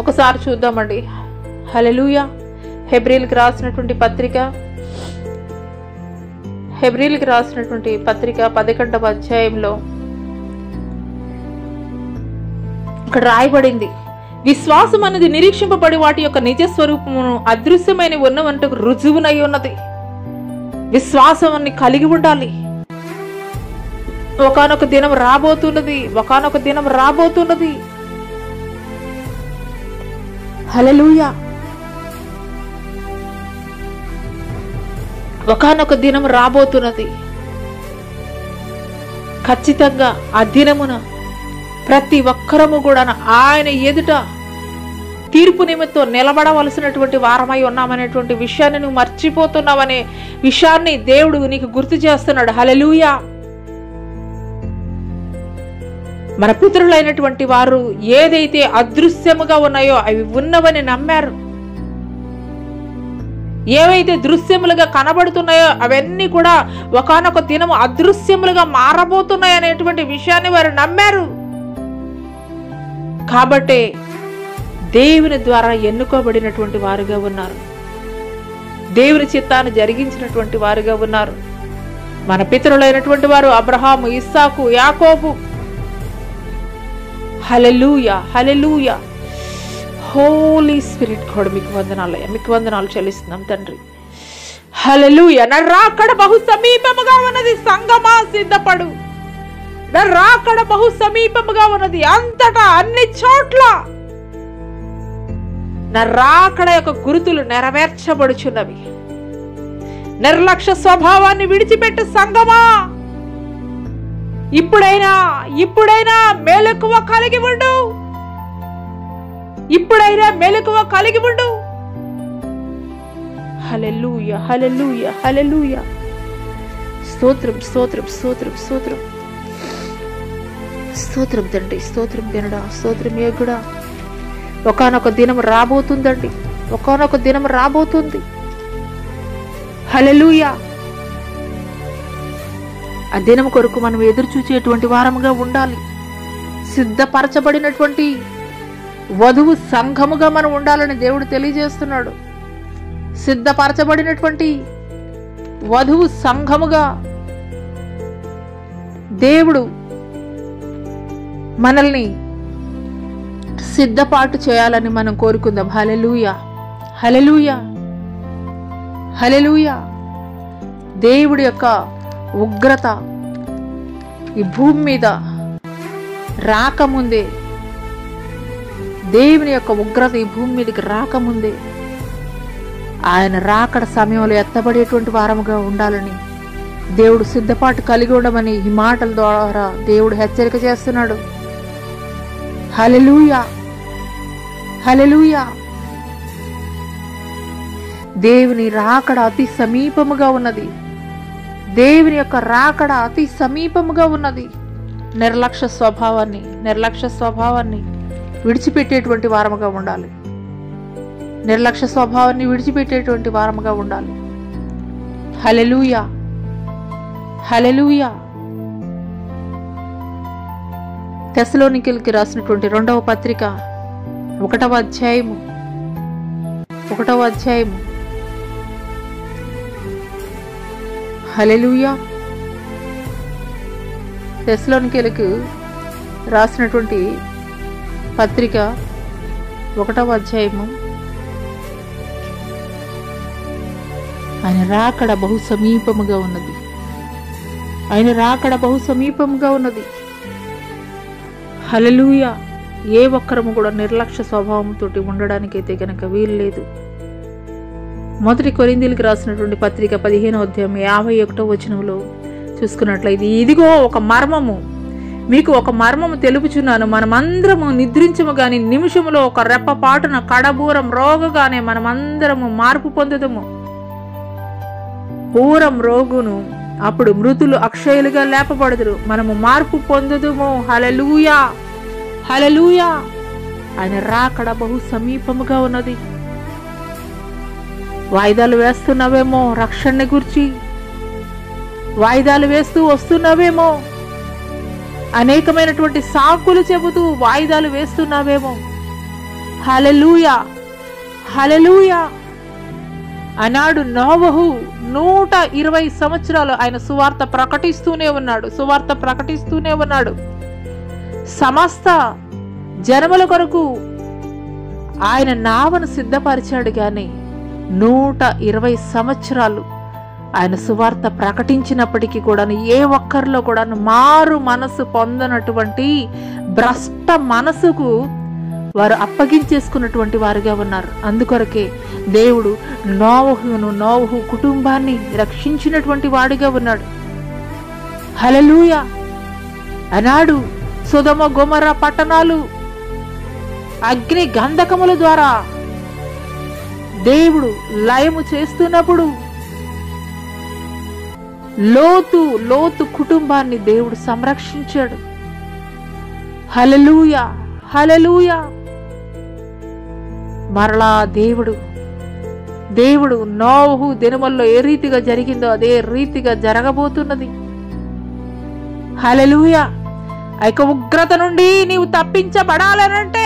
ఒకసారి చూద్దామండి. హల్లెలూయా. హెబ్రీయులకు రాసినటువంటి పత్రిక 11వ అధ్యాయంలో ఇక్కడ రాయబడింది, విశ్వాసం అనేది నిరీక్షింపబడి వాటి యొక్క నిజ స్వరూపమును అదృశ్యమైన ఉన్నవంటకు రుజువునై ఉన్నది. విశ్వాసం అన్ని కలిగి ఉండాలి. ఒకానొక దినం రాబోతున్నది, ఒకానొక దినం రాబోతున్నది. హల్లెలూయా. ఒకానొక దినం రాబోతున్నది. ఖచ్చితంగా ఆ దినమున ప్రతి ఒక్కరము కూడా ఆయన ఎదుట తీర్పు నిమిత్తం నిలబడవలసినటువంటి వారమై ఉన్నామనేటువంటి విషయాన్ని నువ్వు మర్చిపోతున్నావనే విషయాన్ని దేవుడు నీకు గుర్తు చేస్తున్నాడు. హల్లెలూయా. మన పితరులైనటువంటి వారు ఏదైతే అదృశ్యముగా ఉన్నాయో అవి ఉన్నవని నమ్మారు. ఏవైతే దృశ్యములుగా కనబడుతున్నాయో అవన్నీ కూడా ఒకానొక దినము అదృశ్యములుగా మారబోతున్నాయి అనేటువంటి విషయాన్ని వారు నమ్మారు. కాబట్టి దేవుని ద్వారా ఎన్నుకోబడినటువంటి వారుగా ఉన్నారు. దేవుని చిత్తాన్ని జరిగించినటువంటి వారుగా ఉన్నారు. మన పితరులైనటువంటి వారు అబ్రహాము, ఇస్సాకు, యాకోబు. హల్లెలూయా, హల్లెలూయా. హోలీ స్పిరిట్ కూడా మీకు వందనాలయ్యా, మీకు వందనాలు చెల్లిస్తున్నాం తండ్రి. హల్లెలూయా. నా రాకడ బహు సమీపముగా ఉన్నది. సంగమా సిద్ధపడు. నా రాకడ బహు సమీపముగా ఉన్నది. అంతటా అన్ని చోట్ల నా రాకడ యొక్క గుర్తులు నెరవేర్చబడుచున్నవి. నిర్లక్ష్య స్వభావాన్ని విడిచిపెట్టు సంగమా. ఇప్పుడైనా మెలకువ కలిగి ఉండు. ఇప్పుడైనా మెలకువ కలిగి ఉండు. హల్లెలూయా, హల్లెలూయా, హల్లెలూయా. స్తోత్రం, స్తోత్రం, స్తోత్రం, స్తోత్రం, స్తోత్రం తండ్రి. స్తోత్రం తినడా, స్తోత్రం యోగుడా. ఒకానొక దినం రాబోతుందండి. ఒకానొక దినం రాబోతుంది. హల్లెలూయా. ఆ దినం కొరకు మనం ఎదురు చూచేటువంటి వారముగా ఉండాలి. సిద్ధపరచబడినటువంటి వధువు సంఘముగా మనం ఉండాలని దేవుడు తెలియజేస్తున్నాడు. సిద్ధపరచబడినటువంటి వధువు సంఘముగా దేవుడు మనల్ని సిద్ధపాటు చేయాలని మనం కోరుకుందాం. హల్లెలూయా, హల్లెలూయా, హల్లెలూయా. దేవుడి యొక్క ఉగ్రత ఈ భూమి మీద రాకముందే, దేవుని యొక్క ఉగ్రత ఈ భూమి మీదకి రాకముందే ఆయన రాకడ సమయంలో ఎత్తబడేటువంటి వారముగా ఉండాలని దేవుడు సిద్ధపాటు కలిగి ఉండమని ఈ మాటల ద్వారా దేవుడు హెచ్చరిక చేస్తున్నాడు. హల్లెలూయా, హల్లెలూయా. దేవుని రాకడ అతి సమీపముగా ఉన్నది. దేవుని యొక్క రాకడ అతి సమీపముగా ఉన్నది. నిర్లక్ష్య స్వభావాన్ని విడిచిపెట్టేటువంటి వారముగా ఉండాలి. నిర్లక్ష్య స్వభావాన్ని విడిచిపెట్టేటువంటి వారముగా ఉండాలి. హల్లెలూయా, హల్లెలూయా. తెస్సలోనికీయులకు రాసినటువంటి 2వ పత్రిక 1వ అధ్యాయము హల్లెలూయా. తెస్సలోనికీయులకు రాసినటువంటి పత్రిక 1వ అధ్యాయము. ఆయన రాకడ బహు సమీపముగా ఉన్నది. ఆయన రాకడ బహు సమీపముగా ఉన్నది. హల్లెలూయా. ఏ ఒక్కరము కూడా నిర్లక్ష్య స్వభావంతో ఉండడానికైతే గనక వీలు లేదు. 1 కొరింథీయులకు రాసినటువంటి పత్రిక 15వ అధ్యాయం 51వ వచనంలో చూసుకున్నట్లయితే, ఇదిగో ఒక మర్మము, మీకు ఒక మర్మము తెలుపుచున్నాను. మనమందరము నిద్రించము గాని నిమిషములో ఒక రెప్పపాటున కడబూరం రోగగానే మనమందరము మార్పు పొందుదము. పూరం రోగును, అప్పుడు మృతులు అక్షయులుగా లేపబడుదురు. మనము మార్పు పొందుదుము. హల్లెలూయా, హల్లెలూయా. ఆయన రాకడ బహు సమీపముగా ఉన్నది. వాయిదాలు వేస్తున్నావేమో రక్షణని గురించి, వాయిదాలు వేస్తూ వస్తున్నావేమో, అనేకమైనటువంటి సాకులు చెబుతూ వాయిదాలు వేస్తున్నావేమో. హల్లెలూయా, హల్లెలూయా. ఆనాడు నోవహు 120 సంవత్సరాలు ఆయన సువార్త ప్రకటిస్తూనే ఉన్నాడు. సమస్త జనముల కొరకు ఆయన నావను సిద్ధపరిచాడు గాని 120 సంవత్సరాలు ఆయన సువార్త ప్రకటించినప్పటికీ కూడా ఏ ఒక్కరిలో కూడా మారు మనసు పొందనటువంటి భ్రష్ట మనసుకు వారు అప్పగించేసుకున్నటువంటి వారుగా ఉన్నారు. అందుకొరకే దేవుడు నోవహు కుటుంబాన్ని రక్షించినటువంటి వాడిగా ఉన్నాడు. హల్లెలూయా. ఆనాడు సొదొమ గొమొర్రా పట్టణాలు అగ్ని గంధకముల ద్వారా దేవుడు లయము చేస్తున్నప్పుడు లోతు కుటుంబాన్ని దేవుడు సంరక్షించాడు. హల్లెలూయా, హల్లెలూయా. మరలా దేవుడు నోవహు దినముల్లో ఏ రీతిగా జరిగిందో అదే రీతిగా జరగబోతున్నది. హల్లెలూయా. ఆ యొక్క ఉగ్రత నుండి నీవు తప్పించబడాలనంటే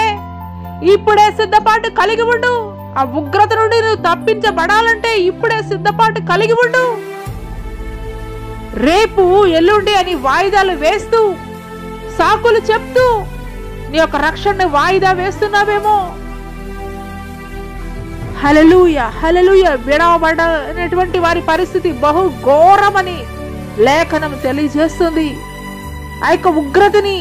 ఇప్పుడే సిద్ధపాటు కలిగి ఉండు. ఆ ఉగ్రత నుండి నువ్వు తప్పించబడాలంటే ఇప్పుడే సిద్ధపాటు కలిగి ఉండు. రేపు ఎల్లుండి అని వాయిదాలు వేస్తూ సాకులు చెప్తూ నీ యొక్క రక్షణని వాయిదా వేస్తున్నావేమో. హల్లెలూయా, హల్లెలూయా. విడవబడనటువంటి వారి పరిస్థితి బహు ఘోరమని లేఖనం తెలియజేస్తుంది. ఆ యొక్క ఉగ్రతని,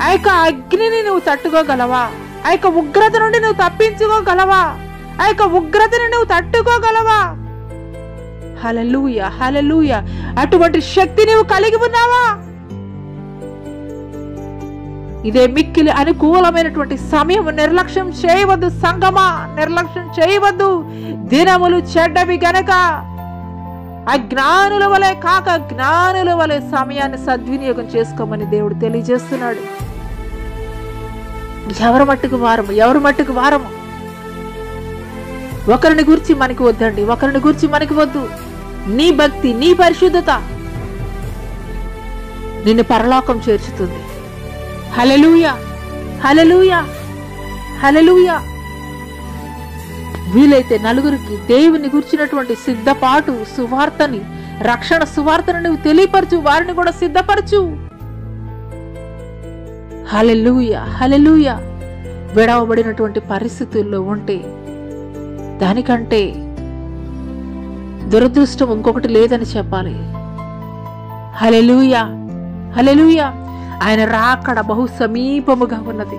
ఆ యొక్క అగ్నిని నువ్వు తట్టుకోగలవా? ఆ యొక్క ఉగ్రత నుండి నువ్వు తప్పించుకోగలవా? ఆ యొక్క ఉగ్రతని నువ్వు తట్టుకోగలవా? హల్లెలూయా, హల్లెలూయా. అటువంటి శక్తి నువ్వు కలిగి ఉన్నావా? ఇదే మిక్కిలి అనుకూలమైనటువంటి సమయం. నిర్లక్ష్యం చేయవద్దు సంగమా, నిర్లక్ష్యం చేయవద్దు. దినములు చెడ్డవి గనక అజ్ఞానుల వలె కాక జ్ఞానుల వలె సమయాన్ని సద్వినియోగం చేసుకోమని దేవుడు తెలియజేస్తున్నాడు. ఎవరి మట్టుకు వారము. ఒకరిని గురించి మనకి వద్దండి, ఒకరిని గురించి మనకి వద్దు. నీ భక్తి, నీ పరిశుద్ధత నిన్ను పరలోకం చేర్చుతుంది. హల్లెలూయా, హల్లెలూయా, హల్లెలూయా. వీలైతే నలుగురికి దేవుని గురించినటువంటి సిద్ధపాటు సువార్తని, రక్షణ సువార్తను నువ్వు తెలియపరచు, వారిని కూడా సిద్ధపరచు. హల్లెలూయా, హల్లెలూయా. విడవబడినటువంటి పరిస్థితుల్లో ఉంటే దానికంటే దురదృష్టం ఇంకొకటి లేదని చెప్పాలి. హల్లెలూయా, హల్లెలూయా. ఆయన రాకడ బహు సమీపముగా ఉన్నది.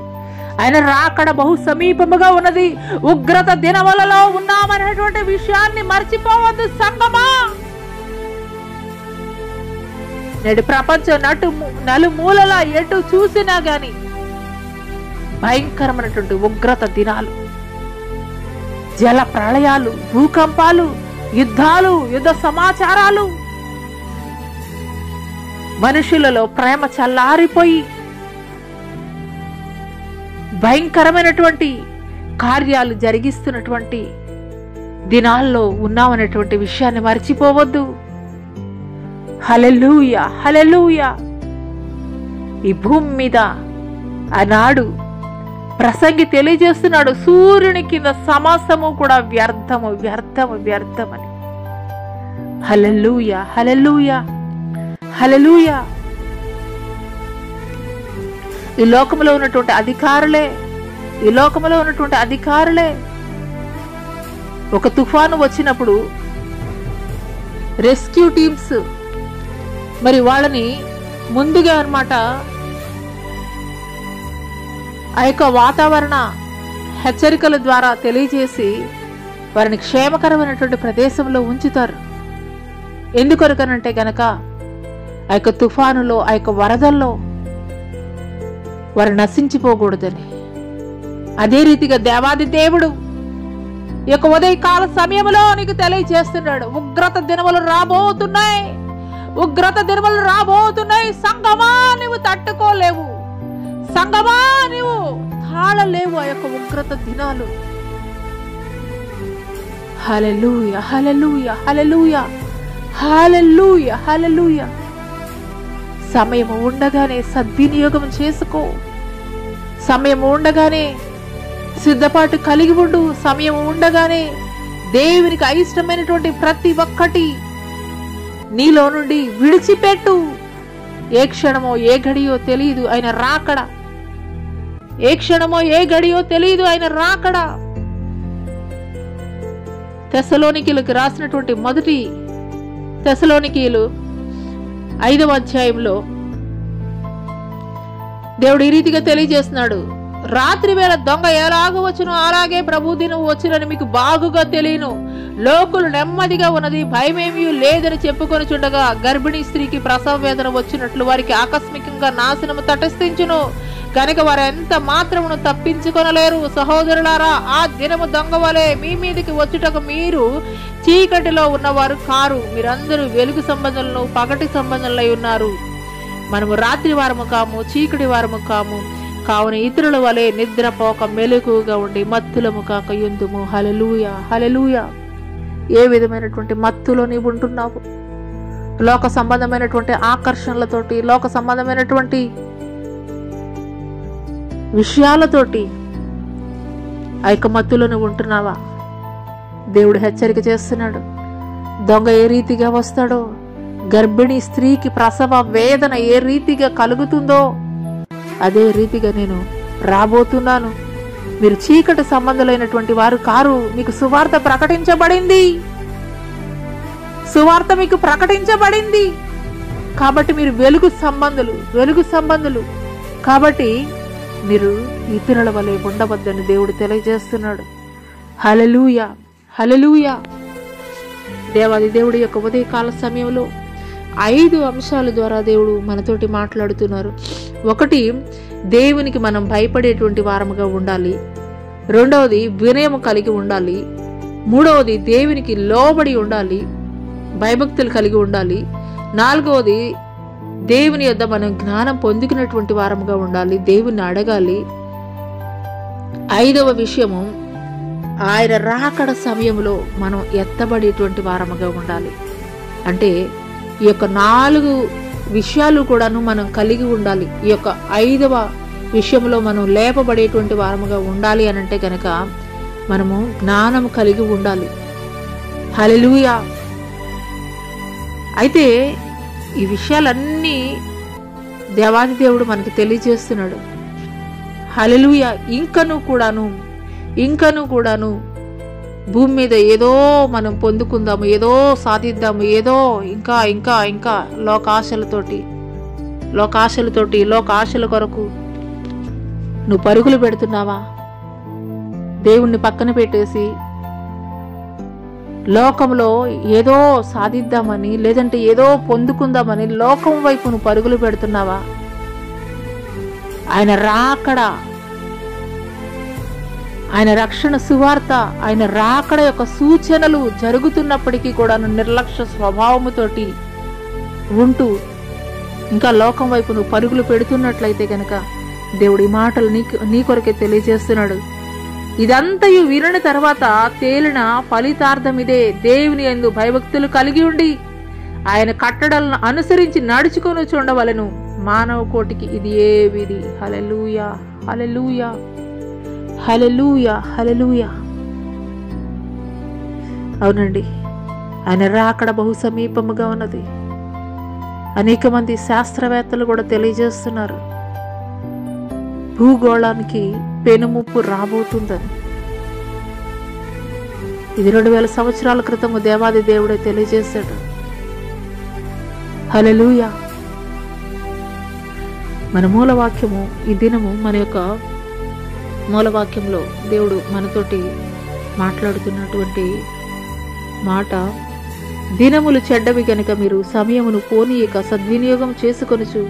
ఆయన రాకడ బహు సమీపముగా ఉన్నది. ఉగ్రత దినములలో ఉన్నామనేటువంటి విషయాన్ని మర్చిపోవద్దు సంగమా. నేడు ప్రపంచం నలుమూలలా ఎటు చూసినా గాని భయంకరమైనటువంటి ఉగ్రత దినాలు, జల ప్రళయాలు, భూకంపాలు, యుద్ధాలు, యుద్ధ సమాచారాలు, మనుషులలో ప్రేమ చల్లారిపోయి భయంకరమైనటువంటి కార్యాలు జరిగిస్తున్నటువంటి దినాల్లో ఉన్నామనేటువంటి విషయాన్ని మర్చిపోవద్దు. హల్లెలూయా, హల్లెలూయా. ఈ భూమి మీద ఆనాడు ప్రసంగి తెలియజేస్తున్నాడు, సూర్యుని కింద సమస్తము కూడా వ్యర్థము, వ్యర్థము, వ్యర్థమని. హల్లెలూయా, హల్లెలూయా, హల్లెలూయా. ఈ లోకములో ఉన్నటువంటి అధికారులే ఒక తుఫాను వచ్చినప్పుడు రెస్క్యూ టీమ్స్ మరి వాళ్ళని ముందుగా అన్నమాట ఆ యొక్క వాతావరణ హెచ్చరికల ద్వారా తెలియజేసి వారిని క్షేమకరమైనటువంటి ప్రదేశంలో ఉంచుతారు. ఎందుకొరకనంటే గనక ఆ యొక్క తుఫానులో, ఆ యొక్క వరదల్లో వారు నశించిపోకూడదని. అదే రీతిగా దేవాది దేవుడు ఈ యొక్క ఉదయకాల సమయంలో నీకు తెలియజేస్తున్నాడు, ఉగ్రత దినములు రాబోతున్నాయి, ఉగ్రత దినములు రాబోతున్నాయి. సంగమా నువ్వు తట్టుకోలేవు, సంగమా నువ్వు తాళలేవు ఆ యొక్క ఉగ్రత దినాలు. హల్లెలూయా, హల్లెలూయా, హల్లెలూయా, హల్లెలూయా, హల్లెలూయా. సమయం ఉండగానే సద్వినియోగం చేసుకో. సమయం ఉండగానే సిద్ధపాటు కలిగి ఉండు. సమయం ఉండగానే దేవునికి అయిష్టమైనటువంటి ప్రతి ఒక్కటి నీలో నుండి విడిచిపెట్టు. ఏ క్షణమో ఏ గడియో తెలియదు ఆయన రాకడ. ఏ క్షణమో ఏ గడియో తెలియదు ఆయన రాకడా. తెస్సలోనికీయులకు రాసినటువంటి మొదటి తెస్సలోనికీయులు 5వ అధ్యాయంలో దేవుడు ఈ రీతిగా తెలియజేస్తున్నాడు, రాత్రి వేళ దొంగ ఎలాగ వచ్చునో అలాగే ప్రభు దినం వచ్చునని మీకు బాగుగా తెలియను. లోకులు నెమ్మదిగా ఉన్నది, భయమేమీ లేదని చెప్పుకొని చుండగా గర్భిణీ స్త్రీకి ప్రసవ వేదన వచ్చినట్లు వారికి ఆకస్మికంగా నాశనము తటస్థించును. కనుక వారు ఎంత మాత్రమును తప్పించుకొనలేరు. సహోదరులారా, ఆ దినము దొంగ వలె మీ మీదికి వచ్చుటకు మీరు చీకటిలో ఉన్నవారు కారు. మీరందరూ వెలుగు సంబంధులను పగటి సంబంధులై ఉన్నారు. మనము రాత్రి వారము కాము, చీకటి వారము కాము. కావున ఇతరుల వలె నిద్రపోక మెలకుగా ఉండి మత్తులము కాక యుందుము. హల్లెలూయా, హల్లెలూయా. ఏ విధమైనటువంటి మత్తులో నీవు ఉంటున్నావు? లోక సంబంధమైనటువంటి ఆకర్షణలతోటి, లోక సంబంధమైనటువంటి విషయాలతోటి ఆ యొక్క మత్తులో నువ్వు ఉంటున్నావా? దేవుడు హెచ్చరిక చేస్తున్నాడు. దొంగ ఏ రీతిగా వస్తాడో, గర్భిణీ స్త్రీకి ప్రసవ వేదన ఏ రీతిగా కలుగుతుందో అదే రీతిగా నేను రాబోతున్నాను. మీరు చీకటి సంబంధులైనటువంటి వారు కారు. మీకు సువార్త ప్రకటించబడింది. సువార్త మీకు ప్రకటించబడింది కాబట్టి మీరు వెలుగు సంబంధులు కాబట్టి మీరు ఇతరుల వలె ఉండవద్దని దేవుడు తెలియజేస్తున్నాడు. హల్లెలూయా, హల్లెలూయా. దేవాది దేవుడి యొక్క ఉదయకాల సమయంలో 5 అంశాల ద్వారా దేవుడు మనతోటి మాట్లాడుతున్నారు. 1, దేవునికి మనం భయపడేటువంటి వారముగా ఉండాలి. 2వది, వినయము కలిగి ఉండాలి. 3వది, దేవునికి లోబడి ఉండాలి, భయభక్తులు కలిగి ఉండాలి. 4వది, దేవుని యొద్ద మనం జ్ఞానం పొందుకున్నటువంటి వారముగా ఉండాలి, దేవుని అడగాలి. 5వ విషయము, ఆయన రాకడ సమయంలో మనం ఎత్తబడేటువంటి వారముగా ఉండాలి. అంటే ఈ యొక్క 4 విషయాలు కూడాను మనం కలిగి ఉండాలి. ఈ యొక్క 5వ విషయంలో మనం లేపబడేటువంటి వారముగా ఉండాలి అని అంటే కనుక మనము జ్ఞానము కలిగి ఉండాలి. హల్లెలూయా. అయితే ఈ విషయాలన్నీ దేవాది దేవుడు మనకి తెలియజేస్తున్నాడు. హల్లెలూయా. ఇంకను కూడాను భూమి మీద ఏదో మనం పొందుకుందాము, ఏదో సాధిద్దాము, ఏదో ఇంకా లోకాశలతోటి లోకాశల కొరకు నువ్వు పరుగులు పెడుతున్నావా? దేవుణ్ణి పక్కన పెట్టేసి లోకంలో ఏదో సాధిద్దామని, లేదంటే ఏదో పొందుకుందామని లోకం వైపు నువ్వు పరుగులు పెడుతున్నావా? ఆయన రాకడ, ఆయన రక్షణ సువార్త, ఆయన రాకడ యొక్క సూచనలు జరుగుతున్నప్పటికీ కూడా నిర్లక్ష్య స్వభావముతోటి ఉంటూ ఇంకా లోకం వైపు నువ్వు పరుగులు పెడుతున్నట్లయితే గనక దేవుడి మాటలు నీ కొరకే తెలియజేస్తున్నాడు. ఇదంతయు వినని తర్వాత తేలిన ఫలితార్థం ఇదే, దేవుని యందు భయభక్తులు కలిగి ఉండి ఆయన కట్టడలను అనుసరించి నడుచుకొని చూడవలెను. మానవ కోటికి ఇది ఏ విధి. హల్లెలూయా, హల్లెలూయా, హల్లెలూయా, హల్లెలూయా. అవునండి, ఆయన రాకడ బహు సమీపముగా ఉన్నది. అనేక మంది శాస్త్రవేత్తలు కూడా తెలియజేస్తున్నారు, భూగోళానికి పెనుముప్పు రాబోతుందని. ఇది 2000 సంవత్సరాల క్రితము దేవాది దేవుడే తెలియజేశాడు. హల్లెలూయా. మన మూలవాక్యము ఈ దినము, మన యొక్క మూలవాక్యంలో దేవుడు మనతోటి మాట్లాడుతున్నటువంటి మాట, దినములు చెడ్డవి గనుక మీరు సమయమును పోనీయక సద్వినియోగం చేసుకొనుచు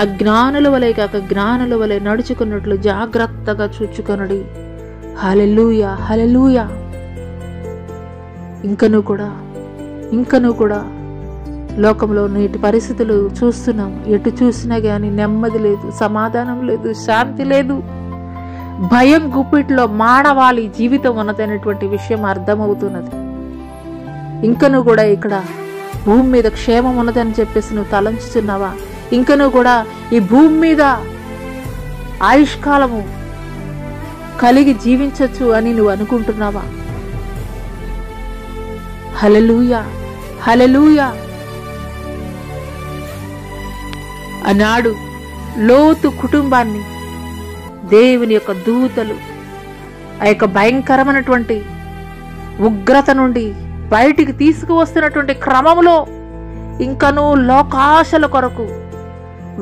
అజ్ఞానుల వలె కాక జ్ఞానుల వలె నడుచుకున్నట్లు జాగ్రత్తగా చూచుకొనడి. హల్లెలూయా, హల్లెలూయా. ఇంకనూ కూడా లోకంలో నేటి పరిస్థితులు చూస్తున్నాం. ఎటు చూసినా గాని నెమ్మది లేదు, సమాధానం లేదు, శాంతి లేదు. భయం గుప్పిట్లో మానవాళి జీవితం ఉన్నదనేటువంటి విషయం అర్థమవుతున్నది. ఇంకనూ కూడా ఇక్కడ భూమి మీద క్షేమం ఉన్నదని చెప్పేసి నువ్వు తలంచుతున్నావా? ఇంకనూ కూడా ఈ భూమి మీద ఆయుష్కాలము కలిగి జీవించవచ్చు అని నువ్వు అనుకుంటున్నావా? హల్లెలూయా, హల్లెలూయా. ఆనాడు లోతు కుటుంబాన్ని దేవుని యొక్క దూతలు ఆ యొక్క భయంకరమైనటువంటి ఉగ్రత నుండి బయటికి తీసుకువస్తున్నటువంటి క్రమంలో ఇంకనూ లోకాశల కొరకు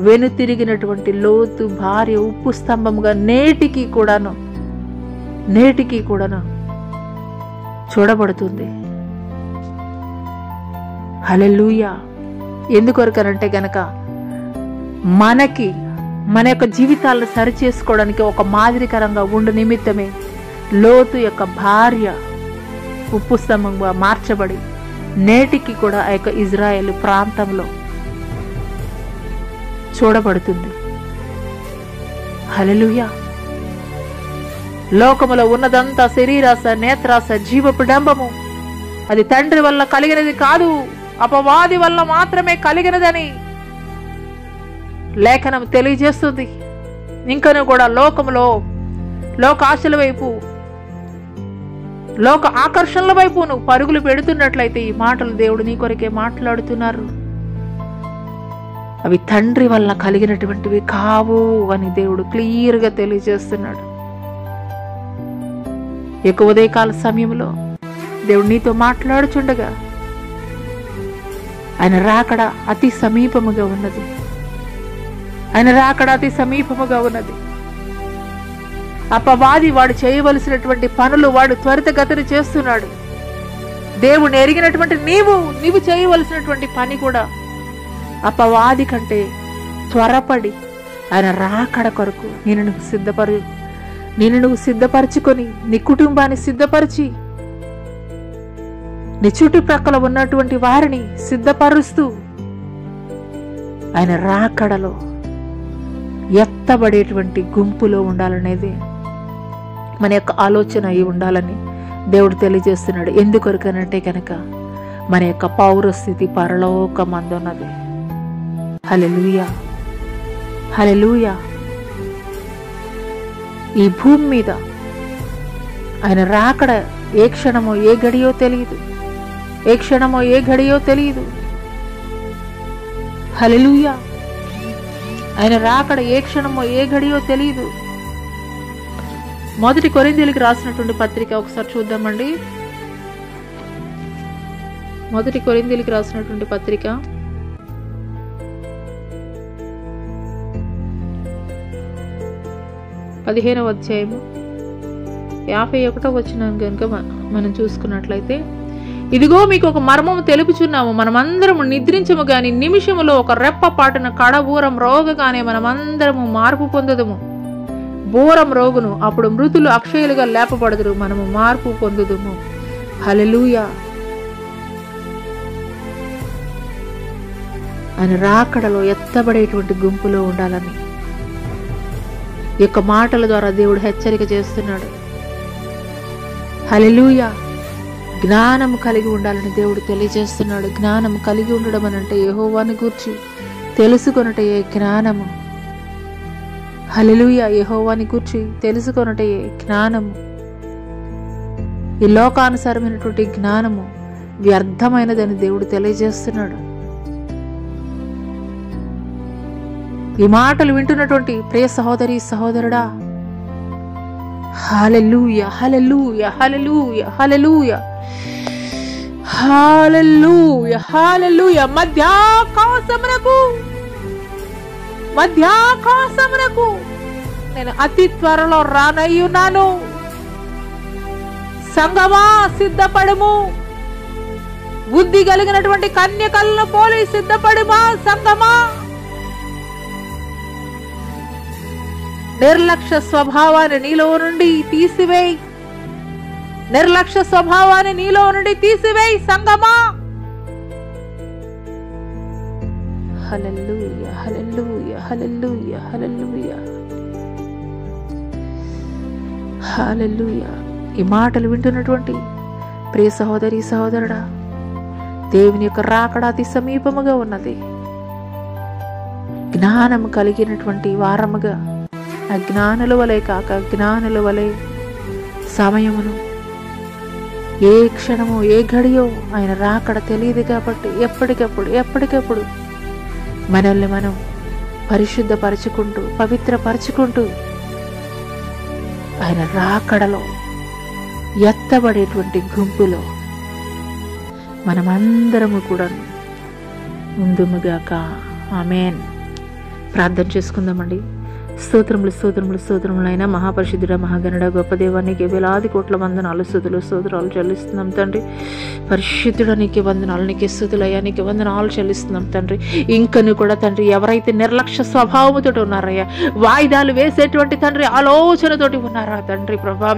వెనుతిరిగినటువంటి లోతు భార్య ఉప్పు స్తంభముగా నేటికి కూడాను చూడబడుతుంది. హల్లెలూయా. ఎందుకొరకనంటే గనక మనకి మన యొక్క జీవితాలను సరిచేసుకోవడానికి ఒక మాదిరికరంగా ఉండు నిమిత్తమే లోతు యొక్క భార్య ఉప్పు స్తంభంగా మార్చబడి నేటికి కూడా ఆ యొక్క ఇజ్రాయేల్ ప్రాంతంలో చూడబడుతుంది. హల్లెలూయా. లోకములో ఉన్నదంతా శరీరాశ, నేత్రాశ, జీవపు డంబము అది తండ్రి వల్ల కలిగినది కాదు, అపవాది వల్ల మాత్రమే కలిగినదని లేఖనం తెలియజేస్తుంది. ఇంకను కూడా లోకములో లోక ఆశల వైపు, లోక ఆకర్షణల వైపు నువ్వు పరుగులు పెడుతున్నట్లయితే ఈ మాటలు దేవుడు నీ కొరకే మాట్లాడుతున్నారు. అవి తండ్రి వల్ల కలిగినటువంటివి కావు అని దేవుడు క్లియర్గా తెలియజేస్తున్నాడు. ఎక్కువ ఉదయకాల సమయంలో దేవుడు నీతో మాట్లాడుచుండగా ఆయన రాకడ అతి సమీపముగా ఉన్నది. అపవాది వాడు చేయవలసినటువంటి పనులు వాడు త్వరితగతిన చేస్తున్నాడు. దేవుని ఎరిగినటువంటి నీవు చేయవలసినటువంటి పని కూడా అపవాది కంటే త్వరపడి ఆయన రాకడ కొరకు నేను నువ్వు సిద్ధపరచుకొని నీ కుటుంబాన్ని సిద్ధపరిచి నీ చుట్టుప్రక్కల ఉన్నటువంటి వారిని సిద్ధపరుస్తూ ఆయన రాకడలో ఎత్తబడేటువంటి గుంపులో ఉండాలనేది మన యొక్క ఆలోచన అయి ఉండాలని దేవుడు తెలియజేస్తున్నాడు. ఎందుకొరకనంటే కనుక మన యొక్క పౌరస్థితి పరలోకమందున్నది. హల్లెలూయా, హల్లెలూయా. ఈ భూమి మీద ఆయన రాకడ ఏ క్షణమో ఏ గడియో తెలియదు. హల్లెలూయా. ఆయన రాకడ ఏ క్షణమో ఏ గడియో తెలియదు. మొదటి కొరింథీయులకు రాసినటువంటి పత్రిక ఒకసారి చూద్దామండి. మొదటి కొరింథీయులకు రాసినటువంటి పత్రిక 15వ అధ్యాయము 51వ వచనం కనుక మనం చూసుకున్నట్లయితే, ఇదిగో మీకు ఒక మర్మము తెలుపుచున్నాము, మనమందరము నిద్రించము గాని నిమిషములో ఒక రెప్ప పాటున కడబూరం రోగగానే మనమందరము మార్పు పొందుదము. బూరం రోగును, అప్పుడు మృతులు అక్షయులుగా లేపబడదురు, మనము మార్పు పొందుదుము. హల్లెలూయా. ఆయన రాకడలో ఎత్తబడేటువంటి గుంపులో ఉండాలని ఈ యొక్క మాటల ద్వారా దేవుడు హెచ్చరిక చేస్తున్నాడు. హల్లెలూయా. జ్ఞానము కలిగి ఉండాలని దేవుడు తెలియజేస్తున్నాడు. జ్ఞానము కలిగి ఉండడం అనంటే యెహోవాని గూర్చి తెలుసుకొనుటే జ్ఞానము. హల్లెలూయా. యెహోవాని గూర్చి తెలుసుకొనుటే జ్ఞానము. ఈ లోకానుసారమైనటువంటి జ్ఞానము వ్యర్థమైనదని దేవుడు తెలియజేస్తున్నాడు. ఈ మాటలు వింటున్నటువంటి ప్రియ సహోదరి సహోదరుడా, హల్లెలూయా, హల్లెలూయా, హల్లెలూయా, హల్లెలూయా, హల్లెలూయా, హల్లెలూయా. మధ్యాకాశమునకు నేను అతి త్వరలో రానయ్యున్నాను. సంగమా సిద్ధపడము, బుద్ధి కలిగినటువంటి కన్యకలను పోలి సిద్ధపడుమా సంగమా. నిర్లక్ష్య స్వభావాన్ని నీలో నుండి తీసివేయి. నిర్లక్ష్య స్వభావాన్ని నీలో నుండి తీసివేయి సంగమా. హల్లెలూయా, హల్లెలూయా, హల్లెలూయా, హల్లెలూయా, హల్లెలూయా. ఈ మాటలు వింటున్నటువంటి ప్రియ సహోదరి సహోదరుడా, దేవుని యొక్క రాకడ అతి సమీపముగా ఉన్నది. జ్ఞానము కలిగినటువంటి వారముగా, అజ్ఞానుల వలె కాక జ్ఞానుల వలె సమయమును, ఏ క్షణము ఏ గడియో ఆయన రాకడ తెలియదు కాబట్టి ఎప్పటికప్పుడు మనల్ని మనం పరిశుద్ధపరచుకుంటూ పవిత్రపరచుకుంటూ ఆయన రాకడలో ఎత్తబడేటువంటి గుంపులో మనమందరము కూడా ఉందుముగాక. ఆమేన్. ప్రార్థన చేసుకుందామండి. స్తోత్రములు స్తోత్రములు స్తోత్రములైన మహాపరిశుద్ధుడ మహాగణుడ గొప్ప దేవానికి వేలాది కోట్ల వందనాలు స్తుతులు స్తోత్రాలు చెల్లిస్తున్నాం తండ్రి. పరిశుద్ధుడ నీకు వందనాలు, నీకు స్తుతులయ్యా, నీకు వందనాలు చెల్లిస్తున్నాం తండ్రి. ఇంకను కూడా తండ్రి ఎవరైతే నిర్లక్ష్య స్వభావముతో ఉన్నారయ్యా, వాయిదాలు వేసేటువంటి తండ్రి ఆలోచనతోటి ఉన్నారా తండ్రి ప్రభా,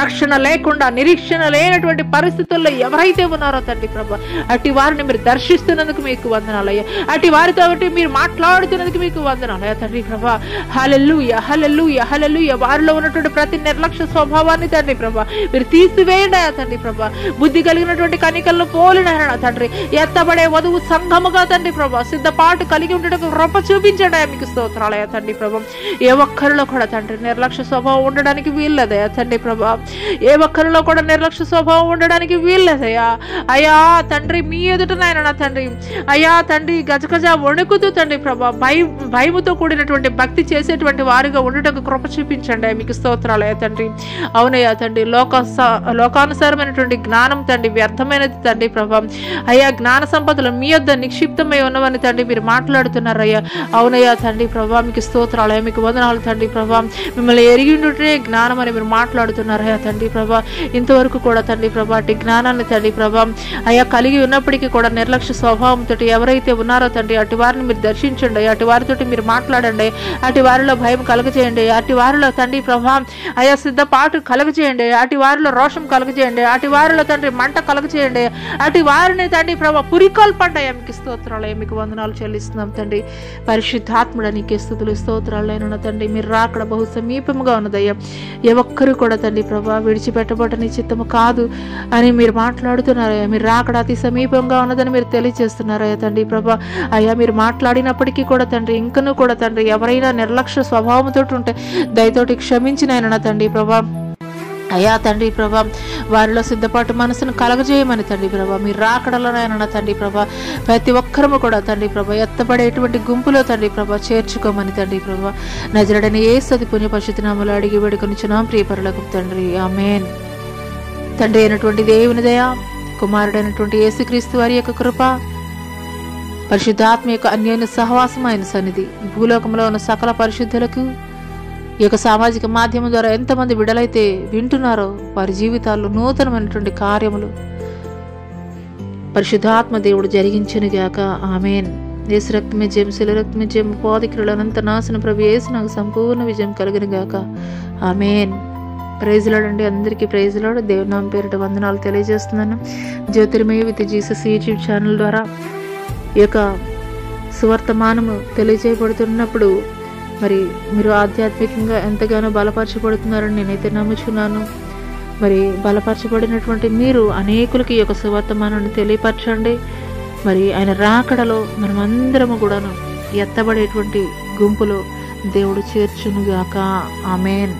రక్షణ లేకుండా నిరీక్షణ లేనటువంటి పరిస్థితుల్లో ఎవరైతే ఉన్నారో తండ్రి ప్రభా, అటు వారిని మీరు దర్శిస్తున్నందుకు మీకు వందనాలయ్యా, అటు వారితో మీరు మాట్లాడుతున్నందుకు మీకు వందనాలయ్యా తండ్రి ప్రభా. హల్లెలూయా హల్లెలూయా హల్లెలూయా. వారిలో ఉన్నటువంటి ప్రతి నిర్లక్ష్య స్వభావాన్ని తండ్రి ప్రభా మీరు తీసివేయండి తండ్రి ప్రభా. బుద్ధి కలిగినటువంటి కనికలను పోలిన తండ్రి ఎత్తబడే వధువు సంఘముగా తండ్రి ప్రభా సిద్ధపాటు కలిగి ఉండటం రొప్ప చూపించడా మీకు స్తోత్రాలయ తండ్రి ప్రభా. ఏ ఒక్కరిలో కూడా తండ్రి నిర్లక్ష్య స్వభావం ఉండడానికి వీల్లేదయా తండ్రి ప్రభా, ఏ ఒక్కరిలో కూడా నిర్లక్ష్య స్వభావం ఉండడానికి వీల్లేదయ్యా. అయ్యా తండ్రి మీ ఎదుట నాయన తండ్రి, అయ్యా తండ్రి గజగజ వణుకుతూ తండ్రి ప్రభా భయముతో కూడినటువంటి భక్తి చేసేటువంటి వారిగా ఉండటకు కృప చూపించండి మీకు స్తోత్రాలయ తండ్రి. అవునయ్యా తండ్రి లోకానుసారమైనటువంటి జ్ఞానం తండ్రి వ్యర్థమైనది తండ్రి ప్రభా. అయ్యా జ్ఞాన సంపదలు మీ యొద్ద నిక్షిప్తమై ఉన్నవని తండ్రి మీరు మాట్లాడుతున్నారయ్యా. అవునయ్యా తండ్రి ప్రభా మీకు స్తోత్రాలయ, మీకు వందనాలు తండ్రి ప్రభా. మిమ్మల్ని ఎరిగి ఉంటే జ్ఞానం అని మీరు మాట్లాడుతున్నారయ్యా తండ్రి ప్రభా. ఇంతవరకు కూడా తండ్రి ప్రభా అటు జ్ఞానాన్ని తండ్రి ప్రభా అయ్యా కలిగి ఉన్నప్పటికీ కూడా నిర్లక్ష్య స్వభావంతో ఎవరైతే ఉన్నారో తండ్రి అటు వారిని మీరు దర్శించండి, అటు వారితోటి మీరు మాట్లాడండి, అటు వారిలో భయం కలుగజేయండి, అటు వారిలో తండ్రి ప్రభా అయా సిద్ధపాటు కలుగజేయండి, అటు వారిలో రోషం కలుగజేయండి, అటు వారిలో తండ్రి మంట కలుగజేయండి, అటు వారిని తండ్రి ప్రభా పురికొల్పండి. మీకు స్తోత్రాలయ, మీకు వందనాలు చెల్లిస్తున్నాం తండ్రి. పరిశుద్ధాత్ముడ నీకే స్తుతులు స్తోత్రాలైన తండ్రి. మీరు రాకడ బహు సమీపముగా ఉన్నదయ్యా. ఏ ఒక్కరు కూడా తండ్రి ప్రభా విడిచిపెట్టబడని చిత్తము కాదు అని మీరు మాట్లాడుతున్నారయ్యా. మీరు రాకడ అతి సమీపంగా ఉన్నదని మీరు తెలియజేస్తున్నారయ్యా తండ్రి ప్రభా. అయ్యా మీరు మాట్లాడినప్పటికీ కూడా తండ్రి ఇంకనూ కూడా తండ్రి ఎవరైనా నిర్లక్ష్య స్వభావంతో ఉంటే దయతోటి క్షమించినైనా తండ్రి ప్రభా. అయ్యా తండ్రి ప్రభా వారిలో సిద్ధపాటు మనసును కలగజేయమని తండ్రి ప్రభా మీరు రాకడలోనైనా తండ్రి ప్రభా ప్రతి ఒక్కరము కూడా తండ్రి ప్రభా ఎత్తబడేటువంటి గుంపులో తండ్రి ప్రభా చేర్చుకోమని తండ్రి ప్రభా నజరుడని యేసు అతి పుణ్య పరిశుద్ధ నామములో అడిగి వేడుకొనుచున్నాం ప్రియ పరలోకపు తండ్రి. ఆమేన్. తండ్రి అయినటువంటి దేవుని దయ, కుమారుడైనటువంటి యేసుక్రీస్తు వారి యొక్క కృప, పరిశుద్ధాత్మ యొక్క అన్యోన్య సహవాసం ఆయన సన్నిధి భూలోకంలో ఉన్న సకల పరిశుద్ధులకు ఈ యొక్క సామాజిక మాధ్యమం ద్వారా ఎంతమంది విడుదలైతే వింటున్నారో వారి జీవితాల్లో నూతనమైనటువంటి కార్యములు పరిశుద్ధాత్మ దేవుడు జరిగించునుగాక. ఆమేన్. యేసు రక్తమే జయం, శిల రక్తమే జయం, ఉపాధిక్రుల అనంత నాశన ప్రభు యేసు నాకు సంపూర్ణ విజయం కలుగునుగాక. ఆమేన్. ప్రైజ్ లార్డ్ అండి, అందరికీ ప్రైజ్ లార్డ్. దేవుని నామం పేరిట వందనాలు తెలియజేస్తున్నాను. జ్యోతిర్మయ విత్ జీసస్ యూట్యూబ్ ఛానల్ ద్వారా ఈ యొక్క సువర్తమానము తెలియజేయబడుతున్నప్పుడు మరి మీరు ఆధ్యాత్మికంగా ఎంతగానో బలపరచబడుతున్నారని నేనైతే నమ్ముచున్నాను. మరి బలపరచబడినటువంటి మీరు అనేకులకి ఈ యొక్క సువర్తమానాన్ని తెలియపరచండి. మరి ఆయన రాకడలో మనమందరము కూడాను ఎత్తబడేటువంటి గుంపులో దేవుడు చేర్చునుగాక. ఆమేన్.